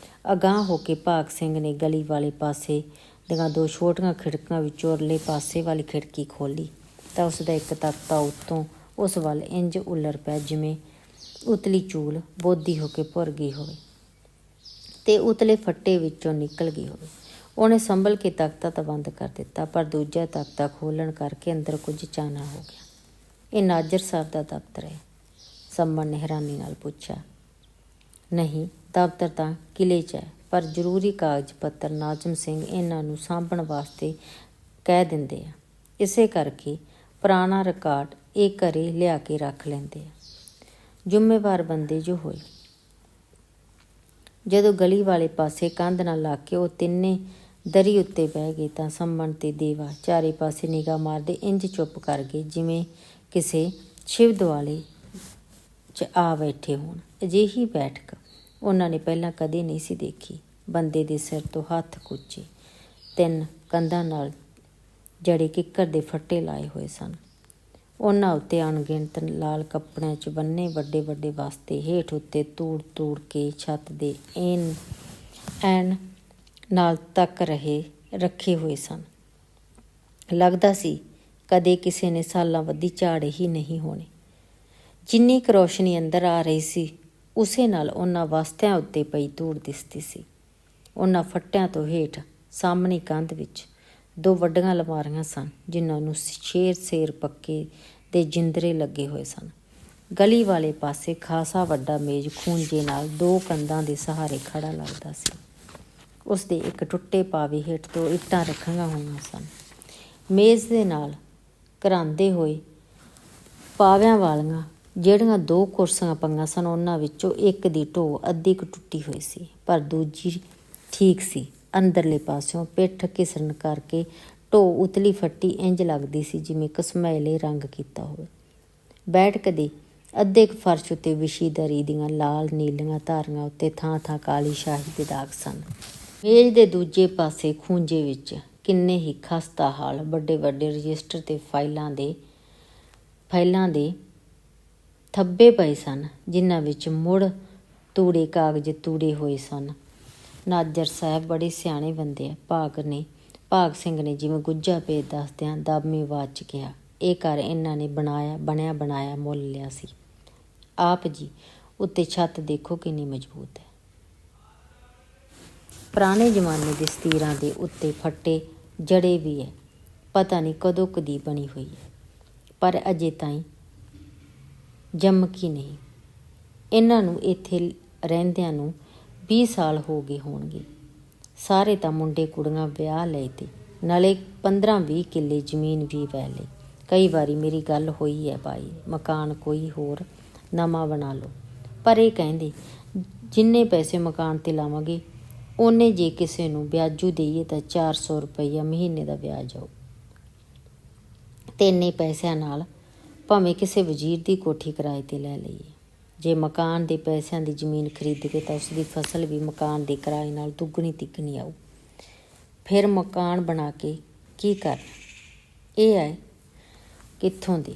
ਅਗਾਂਹ ਹੋ ਕੇ ਭਾਗ ਸਿੰਘ ਨੇ ਗਲੀ ਵਾਲੇ ਪਾਸੇ ਦੀਆਂ 2 ਛੋਟੀਆਂ ਖਿੜਕਾਂ ਵਿੱਚੋਂ ਉਰਲੇ ਪਾਸੇ ਵਾਲੀ ਖਿੜਕੀ ਖੋਲ੍ਹੀ ਤਾਂ ਉਸ ਦਾ ਇੱਕ ਤਖਤਾ ਉੱਤੋਂ ਉਸ ਵੱਲ ਇੰਝ ਉੱਲਰ ਪਿਆ ਜਿਵੇਂ ਉਤਲੀ ਚੂਲ ਬੋਦੀ ਹੋ ਕੇ ਭੁਰ ਗਈ ਹੋਵੇ ਤੇ ਉਤਲੇ ਫੱਟੇ ਵਿੱਚੋਂ ਨਿਕਲ ਗਈ ਹੋਵੇ। ਉਹਨੇ ਸੰਭਲ ਕੇ ਤਖਤਾ ਤਾਂ ਬੰਦ ਕਰ ਦਿੱਤਾ, ਪਰ ਦੂਜਾ ਤਖਤਾ ਖੋਲ੍ਹਣ ਕਰਕੇ ਅੰਦਰ ਕੁਝ ਚਾਨਣਾ ਹੋ ਗਿਆ। ਇਹ ਨਾਜਰ ਸਾਹਿਬ ਦਾ ਦਫ਼ਤਰ ਹੈ? ਸੰਮਨ ਨੇ ਹੈਰਾਨੀ ਨਾਲ ਪੁੱਛਿਆ। ਨਹੀਂ, ਦਫ਼ਤਰ ਤਾਂ ਕਿਲ੍ਹੇ 'ਚ ਹੈ, ਪਰ ਜ਼ਰੂਰੀ ਕਾਗਜ਼ ਪੱਤਰ ਨਾਜ਼ਮ ਸਿੰਘ ਇਹਨਾਂ ਨੂੰ ਸਾਂਭਣ ਵਾਸਤੇ ਕਹਿ ਦਿੰਦੇ ਆ। ਇਸੇ ਕਰਕੇ ਪੁਰਾਣਾ ਰਿਕਾਰਡ ਇਹ ਘਰੇ ਲਿਆ ਕੇ ਰੱਖ ਲੈਂਦੇ ਆ। ਜ਼ਿੰਮੇਵਾਰ ਬੰਦੇ ਜੋ ਹੋਏ। ਜਦੋਂ ਗਲੀ ਵਾਲੇ ਪਾਸੇ ਕੰਧ ਨਾਲ ਲਾ ਕੇ ਉਹ ਤਿੰਨੇ ਦਰੀ ਉੱਤੇ ਬਹਿ ਗਏ ਤਾਂ ਸੰਮਨ ਤੇ ਦੇਵਾ ਚਾਰੇ ਪਾਸੇ ਨਿਗਾਹ ਮਾਰਦੇ ਇੰਝ ਚੁੱਪ ਕਰ ਗਏ ਜਿਵੇਂ ਕਿਸੇ ਸ਼ਿਵ ਦੁਆਲੇ 'ਚ ਆ ਬੈਠੇ ਹੋਣ। ਅਜਿਹੀ ਬੈਠਕ ਉਹਨਾਂ ਨੇ ਪਹਿਲਾਂ ਕਦੇ ਨਹੀਂ ਸੀ ਦੇਖੀ। ਬੰਦੇ ਦੇ ਸਿਰ ਤੋਂ ਹੱਥ ਕੁੱਚੇ, 3 ਕੰਧਾਂ ਨਾਲ ਜੜੇ ਕਿੱਕਰ ਦੇ ਫੱਟੇ ਲਾਏ ਹੋਏ ਸਨ। ਉਹਨਾਂ ਉੱਤੇ ਅਣਗਿਣਤ ਲਾਲ ਕੱਪੜਿਆਂ 'ਚ ਬੰਨੇ ਵੱਡੇ ਵੱਡੇ ਬਸਤੇ ਹੇਠ ਉੱਤੇ ਤੂੜ ਕੇ ਛੱਤ ਦੇ ਐਨ ਨਾਲ ਤੱਕ ਰੱਖੇ ਹੋਏ ਸਨ। ਲੱਗਦਾ ਸੀ ਕਦੇ ਕਿਸੇ ਨੇ ਸਾਲਾਂ ਵੱਧੀ ਝਾੜੇ ਹੀ ਨਹੀਂ ਹੋਣੇ। ਜਿੰਨੀ ਕੁ ਰੌਸ਼ਨੀ ਅੰਦਰ ਆ ਰਹੀ ਸੀ ਉਸੇ ਨਾਲ ਉਹਨਾਂ ਬਸਤਿਆਂ ਉੱਤੇ ਪਈ ਧੂੜ ਦਿਸਦੀ ਸੀ। ਉਹਨਾਂ ਫੱਟਿਆਂ ਤੋਂ ਹੇਠ ਸਾਹਮਣੀ ਕੰਧ ਵਿੱਚ 2 ਵੱਡੀਆਂ ਅਲਮਾਰੀਆਂ ਸਨ ਜਿਨ੍ਹਾਂ ਨੂੰ ਸ਼ੇਰ ਪੱਕੇ ਦੇ ਜਿੰਦਰੇ ਲੱਗੇ ਹੋਏ ਸਨ। ਗਲੀ ਵਾਲੇ ਪਾਸੇ ਖਾਸਾ ਵੱਡਾ ਮੇਜ਼ ਖੂੰਜੇ ਨਾਲ 2 ਕੰਧਾਂ ਦੇ ਸਹਾਰੇ ਖੜਾ ਲੱਗਦਾ ਸੀ। ਉਸ ਦੇ ਇੱਕ ਟੁੱਟੇ ਪਾਵੇ ਹੇਠ 2 ਇੱਟਾਂ ਰੱਖੀਆਂ ਹੋਈਆਂ ਸਨ। ਮੇਜ਼ ਦੇ ਨਾਲ ਘਰਾਂਦੇ ਹੋਏ ਪਾਵਿਆਂ ਵਾਲੀਆਂ ਜਿਹੜੀਆਂ 2 ਕੁਰਸੀਆਂ ਪਈਆਂ ਸਨ ਉਹਨਾਂ ਵਿੱਚੋਂ ਇੱਕ ਦੀ ਢੋਅ ਅੱਧੀ ਕੁ ਟੁੱਟੀ ਹੋਈ ਸੀ, ਪਰ ਦੂਜੀ ਠੀਕ ਸੀ। ਅੰਦਰਲੇ ਪਾਸਿਓਂ ਪਿੱਠ ਘਿਸਰਨ ਕਰਕੇ ਢੋਅ ਉਤਲੀ ਫੱਟੀ ਇੰਝ ਲੱਗਦੀ ਸੀ ਜਿਵੇਂ ਘਸਮੈਲੇ ਰੰਗ ਕੀਤਾ ਹੋਵੇ। ਬੈਠਕ ਦੇ ਅੱਧੇ ਕੁ ਫਰਸ਼ ਉੱਤੇ ਵਿਛੀ ਦਰੀ ਦੀਆਂ ਲਾਲ ਨੀਲੀਆਂ ਧਾਰੀਆਂ ਉੱਤੇ ਥਾਂ ਕਾਲੀ ਸ਼ਾਹੀ ਦੇ ਦਾਗ ਸਨ। ਮੇਜ਼ ਦੇ ਦੂਜੇ ਪਾਸੇ ਖੂੰਜੇ ਵਿੱਚ ਕਿੰਨੇ ਹੀ ਖਸਤਾ ਹਾਲ ਵੱਡੇ ਰਜਿਸਟਰ ਤੇ ਫਾਈਲਾਂ ਦੇ ਥੱਬੇ ਪਏ ਸਨ ਜਿਨ੍ਹਾਂ ਵਿੱਚ ਮੁੜ ਤੂੜੇ ਕਾਗਜ਼ ਤੂੜੇ ਹੋਏ ਸਨ। ਨਾਜਰ ਸਾਹਿਬ ਬੜੇ ਸਿਆਣੇ ਬੰਦੇ ਆ, ਭਾਗ ਸਿੰਘ ਨੇ ਜਿਵੇਂ ਗੁੱਝਾ ਭੇਦ ਦੱਸਦਿਆਂ ਦਾਬਵੀਂ ਆਵਾਜ਼ 'ਚ ਕਿਹਾ। ਇਹ ਘਰ ਇਹਨਾਂ ਨੇ ਬਣਿਆ ਬਣਾਇਆ ਮੁੱਲ ਲਿਆ ਸੀ। ਆਪ ਜੀ ਉੱਤੇ ਛੱਤ ਦੇਖੋ ਕਿੰਨੀ ਮਜ਼ਬੂਤ ਹੈ। ਪੁਰਾਣੇ ਜ਼ਮਾਨੇ ਦੇ ਸਤੀਰਾਂ ਦੇ ਉੱਤੇ ਫੱਟੇ ਜੜੇ ਵੀ ਹੈ। ਪਤਾ ਨਹੀਂ ਕਦੋਂ ਕਦੀ ਬਣੀ ਹੋਈ ਹੈ, ਪਰ ਅਜੇ ਤਾਈਂ ਜਮਕੀ ਨਹੀਂ। ਇਹਨਾਂ ਨੂੰ ਇੱਥੇ ਰਹਿੰਦਿਆਂ ਨੂੰ 20 ਸਾਲ ਹੋ ਗਏ ਹੋਣਗੇ। ਸਾਰੇ ਤਾਂ ਮੁੰਡੇ ਕੁੜੀਆਂ ਵਿਆਹ ਲਏ ਤੇ ਨਾਲੇ 15-20 ਕਿੱਲੇ ਜ਼ਮੀਨ ਵੀ ਵਹਿ ਲਈ। ਕਈ ਵਾਰੀ ਮੇਰੀ ਗੱਲ ਹੋਈ ਹੈ ਬਾਈ, ਮਕਾਨ ਕੋਈ ਹੋਰ ਨਵਾਂ ਬਣਾ ਲਓ, ਪਰ ਇਹ ਕਹਿੰਦੇ ਜਿੰਨੇ ਪੈਸੇ ਮਕਾਨ 'ਤੇ ਲਾਵਾਂਗੇ ਉਹਨੇ ਜੇ ਕਿਸੇ ਨੂੰ ਵਿਆਜੂ ਦੇਈਏ ਤਾਂ 400 ਰੁਪਈਆ ਮਹੀਨੇ ਦਾ ਵਿਆਜ ਆਊ ਤੇ ਇੰਨੇ ਪੈਸਿਆਂ ਨਾਲ ਭਾਵੇਂ ਕਿਸੇ ਵਜ਼ੀਰ ਦੀ ਕੋਠੀ ਕਿਰਾਏ 'ਤੇ ਲੈ ਲਈਏ। ਜੇ ਮਕਾਨ ਦੇ ਪੈਸਿਆਂ ਦੀ ਜ਼ਮੀਨ ਖਰੀਦ ਕੇ ਤਾਂ ਉਸਦੀ ਫਸਲ ਵੀ ਮਕਾਨ ਦੇ ਕਿਰਾਏ ਨਾਲ ਦੁੱਗਣੀ ਤਿੱਗਣੀ ਆਊ। ਫਿਰ ਮਕਾਨ ਬਣਾ ਕੇ ਕੀ ਕਰਨਾ? ਇਹ ਹੈ ਕਿੱਥੋਂ ਦੇ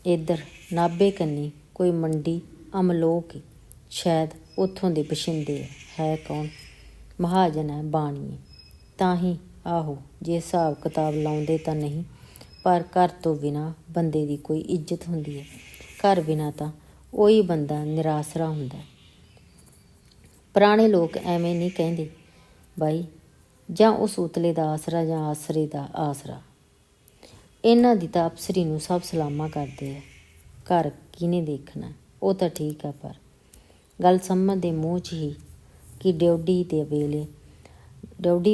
ਇੱਧਰ ਨਾਭੇ ਕੰਨੀ ਕੋਈ ਮੰਡੀ ਅਮਲੋਕ, ਸ਼ਾਇਦ ਉੱਥੋਂ ਦੇ ਬਸ਼ਿੰਦੇ ਹੈ। ਕੌਣ? ਮਹਾਜਨ ਹੈ, ਬਾਣੀਏ। ਤਾਂ ਹੀ ਆਹੋ, ਜੇ ਹਿਸਾਬ ਕਿਤਾਬ ਲਾਉਂਦੇ ਤਾਂ ਨਹੀਂ, ਪਰ ਘਰ ਤੋਂ ਬਿਨਾਂ ਬੰਦੇ ਦੀ ਕੋਈ ਇੱਜ਼ਤ ਹੁੰਦੀ ਹੈ। ਘਰ ਬਿਨਾਂ ਤਾਂ ਉਹੀ ਬੰਦਾ ਨਿਰਾਸਰਾ ਹੁੰਦਾ। ਪੁਰਾਣੇ ਲੋਕ ਐਵੇਂ ਨਹੀਂ ਕਹਿੰਦੇ ਬਾਈ, ਜਾਂ ਉਸ ਉਤਲੇ ਦਾ ਆਸਰਾ ਜਾਂ ਆਸਰੇ ਦਾ ਆਸਰਾ। ਇਹਨਾਂ ਦੀ ਤਾਂ ਅਪਸਰੀ ਨੂੰ ਸਭ ਸਲਾਮਾਂ ਕਰਦੇ ਆ। ਘਰ ਕਿਹਨੇ ਦੇਖਣਾ? ਉਹ ਤਾਂ ਠੀਕ ਆ, ਪਰ ਗੱਲ ਸੰਮਨ ਦੇ ਮੂੰਹ 'ਚ ਹੀ ਕਿ ਡਿਉਢੀ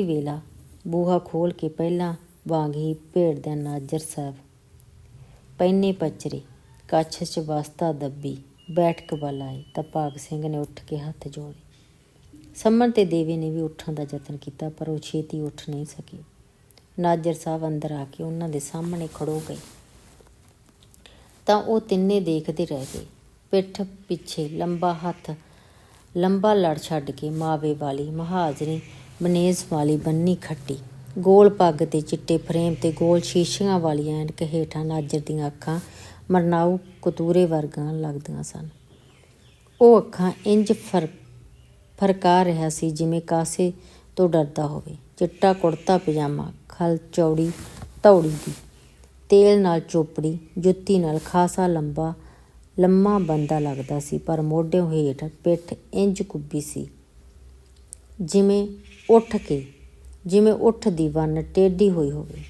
ਵੇਲਾ ਬੂਹਾ ਖੋਲ੍ਹ ਕੇ ਪਹਿਲਾਂ ਵਾਂਗ ਹੀ ਭੇੜਦਿਆਂ ਨਾਜਰ ਸਾਹਿਬ ਪੈਨੇ ਪਚਰੇ ਕੱਛ 'ਚ ਵਸਤਾ ਦੱਬੀ ਬੈਠਕ ਵੱਲ ਆਏ ਤਾਂ ਭਾਗ ਸਿੰਘ ਨੇ ਉੱਠ ਕੇ ਹੱਥ ਜੋੜੇ। ਸੰਮਨ ਤੇ ਦੇਵੇ ਨੇ ਵੀ ਉੱਠਣ ਦਾ ਯਤਨ ਕੀਤਾ, ਪਰ ਉਹ ਛੇਤੀ ਉੱਠ ਨਹੀਂ ਸਕੇ। ਨਾਜਰ ਸਾਹਿਬ ਅੰਦਰ ਆ ਕੇ ਉਹਨਾਂ ਦੇ ਸਾਹਮਣੇ ਖੜੋ ਗਏ ਤਾਂ ਉਹ ਤਿੰਨੇ ਦੇਖਦੇ ਰਹਿ ਗਏ। ਪਿੱਠ ਪਿੱਛੇ ਲੰਬਾ ਲੜ ਛੱਡ ਕੇ ਮਾਵੇ ਵਾਲੀ ਮਹਾਜਨੀ ਬਨੇਜ਼ ਵਾਲੀ ਬੰਨੀ ਖੱਟੀ, ਗੋਲ ਪੱਗ ਤੇ ਚਿੱਟੇ ਫਰੇਮ ਤੇ ਗੋਲ ਸ਼ੀਸ਼ੀਆਂ ਵਾਲੀਆਂ ਐਨਕ ਹੇਠਾਂ ਨਾਜਰ ਦੀਆਂ ਅੱਖਾਂ ਮਰਨਾਊ ਕਤੂਰੇ ਵਰਗੀਆਂ ਲੱਗਦੀਆਂ ਸਨ। ਉਹ ਅੱਖਾਂ ਇੰਝ ਫਰਕਾ ਰਿਹਾ ਸੀ ਜਿਵੇਂ ਕਾਸੇ ਤੋਂ ਡਰਦਾ ਹੋਵੇ। ਚਿੱਟਾ ਕੁੜਤਾ ਪਜਾਮਾ, ਖਲ ਚੌੜੀ ਧੌੜੀ ਦੀ ਤੇਲ ਨਾਲ ਚੋਪੜੀ ਜੁੱਤੀ ਨਾਲ ਖਾਸਾ ਲੰਮਾ ਬੰਦਾ ਲੱਗਦਾ ਸੀ, ਪਰ ਮੋਢਿਓਂ ਹੇਠ ਪਿੱਠ ਇੰਝ ਕੁੱਬੀ ਸੀ ਜਿਵੇਂ ਉੱਠ ਦੀ ਵੰਨ ਟੇਢੀ ਹੋਈ ਹੋਵੇ।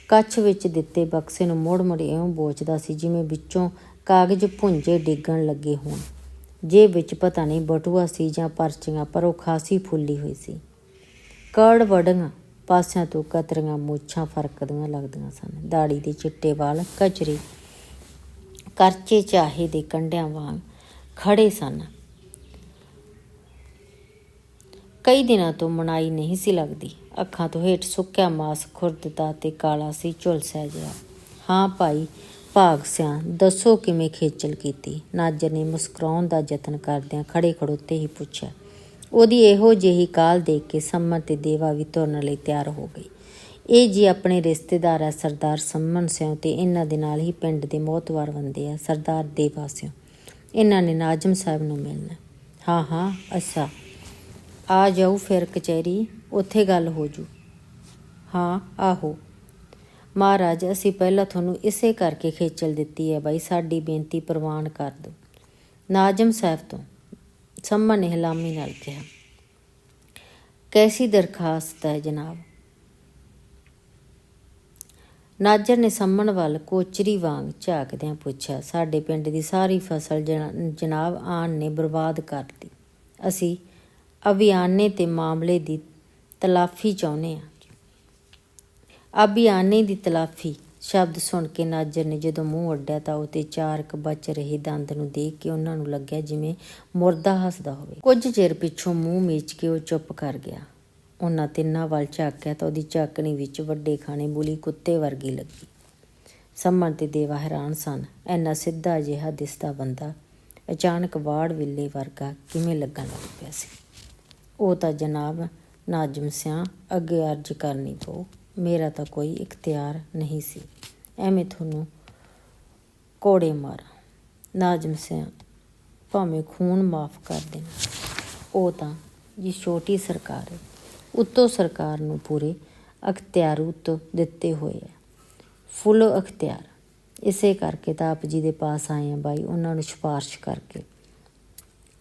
ਕੱਛ ਵਿੱਚ ਦਿੱਤੇ ਬਕਸੇ ਨੂੰ ਮੁੜ ਇਉਂ ਬੋਚਦਾ ਸੀ ਜਿਵੇਂ ਵਿੱਚੋਂ ਕਾਗਜ਼ ਭੁੰਜੇ ਡਿੱਗਣ ਲੱਗੇ ਹੋਣ। ਜੇਬ ਵਿੱਚ ਪਤਾ ਨਹੀਂ ਬਟੂਆ ਸੀ ਜਾਂ ਪਰਚੀਆਂ, ਪਰ ਉਹ ਖਾਸੀ ਫੁੱਲੀ ਹੋਈ ਸੀ। ਵੜੀਆਂ ਪਾਸਿਆਂ ਤੋਂ ਕਤਰੀਆਂ ਮੁੱਛਾਂ ਫਰਕਦੀਆਂ ਲੱਗਦੀਆਂ ਸਨ। ਦਾੜੀ ਦੇ ਚਿੱਟੇ ਵਾਲ ਕਚਰੇ ਕਰਚੇ ਚਾਹੇ ਦੇ ਕੰਢਿਆਂ ਵਾਂਗ ਖੜ੍ਹੇ ਸਨ। ਕਈ ਦਿਨਾਂ ਤੋਂ ਮਨਾਈ ਨਹੀਂ ਸੀ ਲੱਗਦੀ। ਅੱਖਾਂ ਤੋਂ ਹੇਠ ਸੁੱਕਿਆ ਮਾਸ ਖੁਰਦਦਾ ਤੇ ਕਾਲਾ ਸੀ, ਝੁਲਸਿਆ ਜਿਹਾ। ਹਾਂ ਭਾਈ ਭਾਗ ਸਿਆਂ, ਦੱਸੋ ਕਿਵੇਂ ਖੇਚਲ ਕੀਤੀ? ਨਾਜਰ ਨੇ ਮੁਸਕਰਾਉਣ ਦਾ ਯਤਨ ਕਰਦਿਆਂ ਖੜੇ ਖੜੋਤੇ ਹੀ ਪੁੱਛਿਆ। ਉਹਦੀ ਇਹੋ ਜਿਹੀ ਕਾਹਲ ਦੇਖ ਕੇ ਸੰਮਨ ਤੇ ਦੇਵਾ ਵੀ ਤੁਰਨ ਲਈ ਤਿਆਰ ਹੋ ਗਏ। ਇਹ ਜੀ ਆਪਣੇ ਰਿਸ਼ਤੇਦਾਰ ਹੈ, ਸਰਦਾਰ ਸੰਮਨ ਸਿਉਂ, ਤੇ ਇਹਨਾਂ ਦੇ ਨਾਲ ਹੀ ਪਿੰਡ ਦੇ ਮੋਹਤਵਾਰ ਬੰਦੇ ਆ, ਸਰਦਾਰ ਦੇਵਾ ਸਿਉਂ। ਇਹਨਾਂ ਨੇ ਨਾਜ਼ਮ ਸਾਹਿਬ ਨੂੰ ਮਿਲਣਾ। ਹਾਂ ਅੱਛਾ, ਆ ਜਾਊ ਫਿਰ ਕਚਹਿਰੀ, ਉੱਥੇ ਗੱਲ ਹੋ ਜੂ। ਹਾਂ ਆਹੋ ਮਹਾਰਾਜ, ਅਸੀਂ ਪਹਿਲਾਂ ਤੁਹਾਨੂੰ ਇਸੇ ਕਰਕੇ ਖੇਚਲ ਦਿੱਤੀ ਹੈ ਬਾਈ, ਸਾਡੀ ਬੇਨਤੀ ਪ੍ਰਵਾਨ ਕਰ ਦਿਓ। ਨਾਜ਼ਮ ਸਾਹਿਬ ਤੋਂ ਸੰਮਨ ਨੇ ਹਲਾਮੀ ਨਾਲ ਕਿਹਾ। ਕੈਸੀ ਦਰਖਾਸਤ ਹੈ ਜਨਾਬ? ਨਾਜਰ ਨੇ ਸੰਮਨ ਵੱਲ ਕੋਚਰੀ ਵਾਂਗ ਝਾਕਦਿਆਂ ਪੁੱਛਿਆ। ਸਾਡੇ ਪਿੰਡ ਦੀ ਸਾਰੀ ਫਸਲ ਜਨਾਬ ਆਣ ਨੇ ਬਰਬਾਦ ਕਰ ਦਿੱਤੀ। ਅਸੀਂ ਅਭਿਆਨੇ ਤੇ ਮਾਮਲੇ ਦੀ ਤਲਾਫੀ ਚਾਹੁੰਦੇ ਹਾਂ। ਅਭਿਆਨੇ ਦੀ ਤਲਾਫੀ ਸ਼ਬਦ ਸੁਣ ਕੇ ਨਾਜਰ ਨੇ ਜਦੋਂ ਮੂੰਹ ਅੱਡਿਆ ਤਾਂ ਉਹ 'ਤੇ 4 ਬਚ ਰਹੇ ਦੰਦ ਨੂੰ ਦੇਖ ਕੇ ਉਹਨਾਂ ਨੂੰ ਲੱਗਿਆ ਜਿਵੇਂ ਮੁਰਦਾ ਹੱਸਦਾ ਹੋਵੇ। ਕੁਝ ਚਿਰ ਪਿੱਛੋਂ ਮੂੰਹ ਮੀਚ ਕੇ ਉਹ ਚੁੱਪ ਕਰ ਗਿਆ। ਉਹਨਾਂ ਤਿੰਨਾਂ ਵੱਲ ਝਾਕਿਆ ਤਾਂ ਉਹਦੀ ਝਾਕਣੀ ਵਿੱਚ ਵੱਡੇ ਖਾਣੇ ਬੁਲੀ ਕੁੱਤੇ ਵਰਗੀ ਲੱਗੀ। ਸੰਮਨ ਤੇ ਦੇਵਾ ਹੈਰਾਨ ਸਨ। ਇੰਨਾ ਸਿੱਧਾ ਜਿਹਾ ਦਿਸਦਾ ਬੰਦਾ ਅਚਾਨਕ ਵਾੜ ਵਿੱਲੇ ਵਰਗਾ ਕਿਵੇਂ ਲੱਗਣ ਲੱਗ ਪਿਆ ਸੀ। ਉਹ ਤਾਂ ਜਨਾਬ ਨਾਜ਼ਮ ਸਿਆਂ, ਅੱਗੇ ਅਰਜ਼ ਕਰਨੀ ਪਊ, ਮੇਰਾ ਤਾਂ ਕੋਈ ਇਖਤਿਆਰ ਨਹੀਂ ਸੀ, ਐਵੇਂ ਤੁਹਾਨੂੰ ਕੋੜੇ ਮਾਰਾਂ। ਨਾਜ਼ਮ ਸਿਆਂ, ਭਾਵੇਂ ਖੂਨ ਮਾਫ਼ ਕਰ ਦੇਣਾ, ਉਹ ਤਾਂ ਜੀ ਛੋਟੀ ਸਰਕਾਰ ਹੈ, ਉੱਤੋਂ ਸਰਕਾਰ ਨੂੰ ਪੂਰੇ ਅਖਤਿਆਰੂਤ ਦਿੱਤੇ ਹੋਏ ਹੈ, ਫੁੱਲ ਅਖਤਿਆਰ। ਇਸੇ ਕਰਕੇ ਤਾਂ ਆਪ ਜੀ ਦੇ ਪਾਸ ਆਏ ਹਾਂ ਬਾਈ, ਉਹਨਾਂ ਨੂੰ ਸਿਫਾਰਿਸ਼ ਕਰਕੇ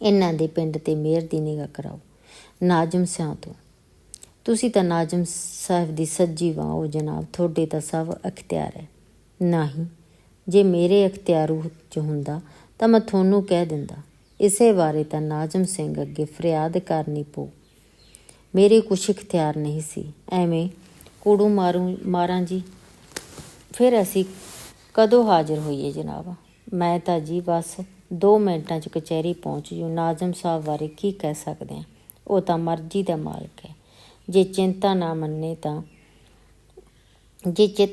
ਇਹਨਾਂ ਦੇ ਪਿੰਡ 'ਤੇ ਮਿਹਰ ਦੀ ਨਿਗਾਹ ਕਰਾਓ। ਨਾਜ਼ਮ ਸਿਆਂ ਤੋਂ, ਤੁਸੀਂ ਤਾਂ ਨਾਜ਼ਮ ਸਾਹਿਬ ਦੀ ਸੱਜੀ ਬਾਂਹ ਹੋ ਜਨਾਬ, ਤੁਹਾਡੇ ਤਾਂ ਸਭ ਅਖਤਿਆਰ ਹੈ। ਨਹੀਂ, ਜੇ ਮੇਰੇ ਅਖਤਿਆਰੂ 'ਚ ਹੁੰਦਾ ਤਾਂ ਮੈਂ ਤੁਹਾਨੂੰ ਕਹਿ ਦਿੰਦਾ। ਇਸੇ ਬਾਰੇ ਤਾਂ ਨਾਜ਼ਮ ਸਿੰਘ ਅੱਗੇ ਫਰਿਆਦ ਕਰਨੀ ਪਊ। ਮੇਰੇ ਕੁਛ ਇਖਤਿਆਰ ਨਹੀਂ ਸੀ, ਐਵੇਂ ਕੂੜੂ ਮਾਰਾਂ ਜੀ। ਫਿਰ ਅਸੀਂ ਕਦੋਂ ਹਾਜ਼ਰ ਹੋਈਏ ਜਨਾਬ? ਮੈਂ ਤਾਂ ਜੀ ਬਸ 2 ਮਿੰਟਾਂ 'ਚ ਕਚਹਿਰੀ ਪਹੁੰਚ ਜੂ। ਨਾਜ਼ਮ ਸਾਹਿਬ ਬਾਰੇ ਕੀ ਕਹਿ ਸਕਦੇ ਹਾਂ, ਉਹ ਤਾਂ ਮਰਜ਼ੀ ਦਾ ਮਾਲਕ ਹੈ। ਜੇ ਚਿੱਤ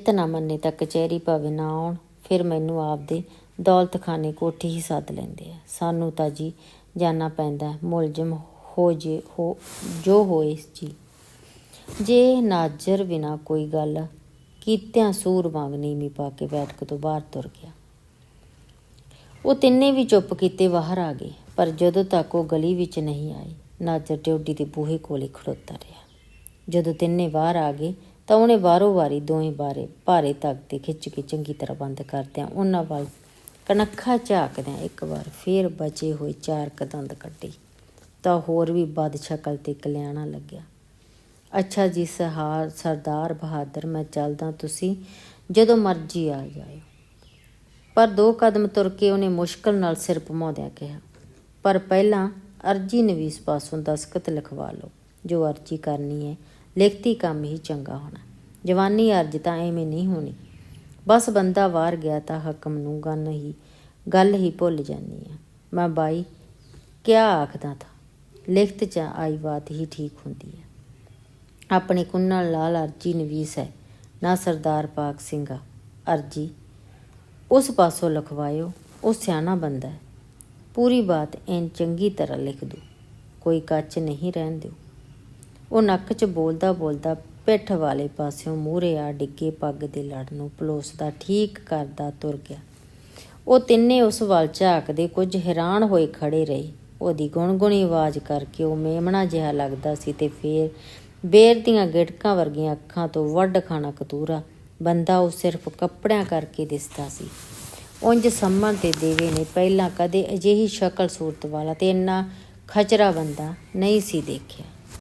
ਨਾ ਮੰਨੇ ਤਾਂ ਕਚਹਿਰੀ ਭਾਵੇਂ ਨਾ ਆਉਣ, ਫਿਰ ਮੈਨੂੰ ਆਪਦੇ ਦੌਲਤਖਾਨੇ ਕੋਠੀ ਹੀ ਸੱਦ ਲੈਂਦੇ ਆ। ਸਾਨੂੰ ਤਾਂ ਜੀ ਜਾਣਾ ਪੈਂਦਾ, ਮੁਲਜ਼ਮ ਜੋ ਹੋਏ ਜੀ। ਜੇ ਨਾਜਰ ਬਿਨਾਂ ਕੋਈ ਗੱਲ ਕੀਤਿਆਂ ਸੂਰ ਵਾਂਗ ਨੀਵੀਂ ਪਾ ਕੇ ਬੈਠਕ ਤੋਂ ਬਾਹਰ ਤੁਰ ਗਿਆ। ਉਹ ਤਿੰਨੇ ਵੀ ਚੁੱਪ ਕੀਤੇ ਬਾਹਰ ਆ ਗਏ, ਪਰ ਜਦੋਂ ਤੱਕ ਉਹ ਗਲੀ ਵਿੱਚ ਨਹੀਂ ਆਏ ਨਾਜਰ ਡਿਊਟੀ ਦੇ ਬੂਹੇ ਕੋਲ ਖੜੋਤਾ ਰਿਹਾ। ਜਦੋਂ ਤਿੰਨੇ ਬਾਹਰ ਆ ਗਏ ਤਾਂ ਉਹਨੇ ਵਾਰੋ ਵਾਰੀ ਦੋਵੇਂ ਭਾਰੇ ਤਖਤੇ ਖਿੱਚ ਕੇ ਚੰਗੀ ਤਰ੍ਹਾਂ ਬੰਦ ਕਰਦਿਆਂ ਉਹਨਾਂ ਵੱਲ ਕਣਖਾ ਝਾਕਦਿਆਂ ਇੱਕ ਵਾਰ ਫੇਰ ਬਚੇ ਹੋਏ 4 ਦੰਦ ਕੱਢੇ ਤਾਂ ਹੋਰ ਵੀ ਬਦ ਸ਼ਕਲ ਤੇ ਕਲਿਆਣਾ ਲੱਗਿਆ। ਅੱਛਾ ਜੀ ਸਰਦਾਰ ਬਹਾਦਰ, ਮੈਂ ਚੱਲਦਾ, ਤੁਸੀਂ ਜਦੋਂ ਮਰਜ਼ੀ ਆ ਜਾਇਓ। ਪਰ 2 ਕਦਮ ਤੁਰ ਕੇ ਉਹਨੇ ਮੁਸ਼ਕਲ ਨਾਲ ਸਿਰ ਘੁਮਾਉਂਦਿਆਂ ਕਿਹਾ, ਪਰ ਪਹਿਲਾਂ ਅਰਜੀ ਨਵੀਸ ਪਾਸੋਂ ਦਸਖਤ ਲਿਖਵਾ ਲਓ। ਜੋ ਅਰਜੀ ਕਰਨੀ ਹੈ ਲਿਖਤੀ ਕੰਮ ਹੀ ਚੰਗਾ ਹੋਣਾ, ਜਵਾਨੀ ਅਰਜ ਤਾਂ ਐਵੇਂ ਨਹੀਂ ਹੋਣੀ। ਬਸ ਬੰਦਾ ਬਾਹਰ ਗਿਆ ਤਾਂ ਹਕਮ ਨੂੰ ਗੱਲ ਹੀ ਭੁੱਲ ਜਾਂਦੀ ਹੈ। ਮੈਂ ਬਾਈ ਕਿਆ ਆਖਦਾ ਥਾ, ਲਿਖਤ 'ਚ ਆਈ ਬਾਤ ਹੀ ਠੀਕ ਹੁੰਦੀ ਹੈ। ਆਪਣੇ ਕੁੰਨਲ ਲਾਲ ਅਰਜੀ ਨਵੀਸ ਹੈ, ਨਾ ਸਰਦਾਰ ਪਾਕ ਸਿੰਘਾ, ਅਰਜੀ ਉਸ ਪਾਸੋਂ ਲਿਖਵਾਇਓ, ਉਹ ਸਿਆਣਾ ਬੰਦਾ ਹੈ। ਪੂਰੀ ਬਾਤ ਐਨ ਚੰਗੀ ਤਰ੍ਹਾਂ ਲਿਖ ਦੂ, ਕੋਈ ਕੱਚ ਨਹੀਂ ਰਹਿਣ ਦਿਓ। ਉਹ ਨੱਕ 'ਚ ਬੋਲਦਾ ਬੋਲਦਾ ਪਿੱਠ ਵਾਲੇ ਪਾਸਿਓਂ ਮੂਹਰੇ ਆ ਡਿੱਗੇ ਪੱਗ ਦੇ ਲੜ ਨੂੰ ਪਲੋਸਦਾ ਠੀਕ ਕਰਦਾ ਤੁਰ ਗਿਆ। ਉਹ ਤਿੰਨੇ ਉਸ ਵੱਲ ਝਾਕਦੇ ਕੁਝ ਹੈਰਾਨ ਹੋਏ ਖੜ੍ਹੇ ਰਹੇ। ਉਹਦੀ ਗੁਣਗੁਣੀ ਆਵਾਜ਼ ਕਰਕੇ ਉਹ ਮੇਮਣਾ ਜਿਹਾ ਲੱਗਦਾ ਸੀ ਅਤੇ ਫੇਰ ਬੇਰ ਦੀਆਂ ਗਿਟਕਾਂ ਵਰਗੀਆਂ ਅੱਖਾਂ ਤੋਂ ਵੱਢ ਖਾਣਾ ਕਤੂਰਾ ਬੰਦਾ ਉਹ ਸਿਰਫ ਕੱਪੜਿਆਂ ਕਰਕੇ ਦਿਸਦਾ ਸੀ। ਉਂਝ ਸੰਮਣ ਤੇ ਦੇਵੇ ਨੇ ਪਹਿਲਾਂ ਕਦੇ ਅਜਿਹੀ ਸ਼ਕਲ ਸੂਰਤ ਵਾਲਾ ਅਤੇ ਇੰਨਾ ਖਚਰਾ ਬੰਦਾ ਨਹੀਂ ਸੀ ਦੇਖਿਆ।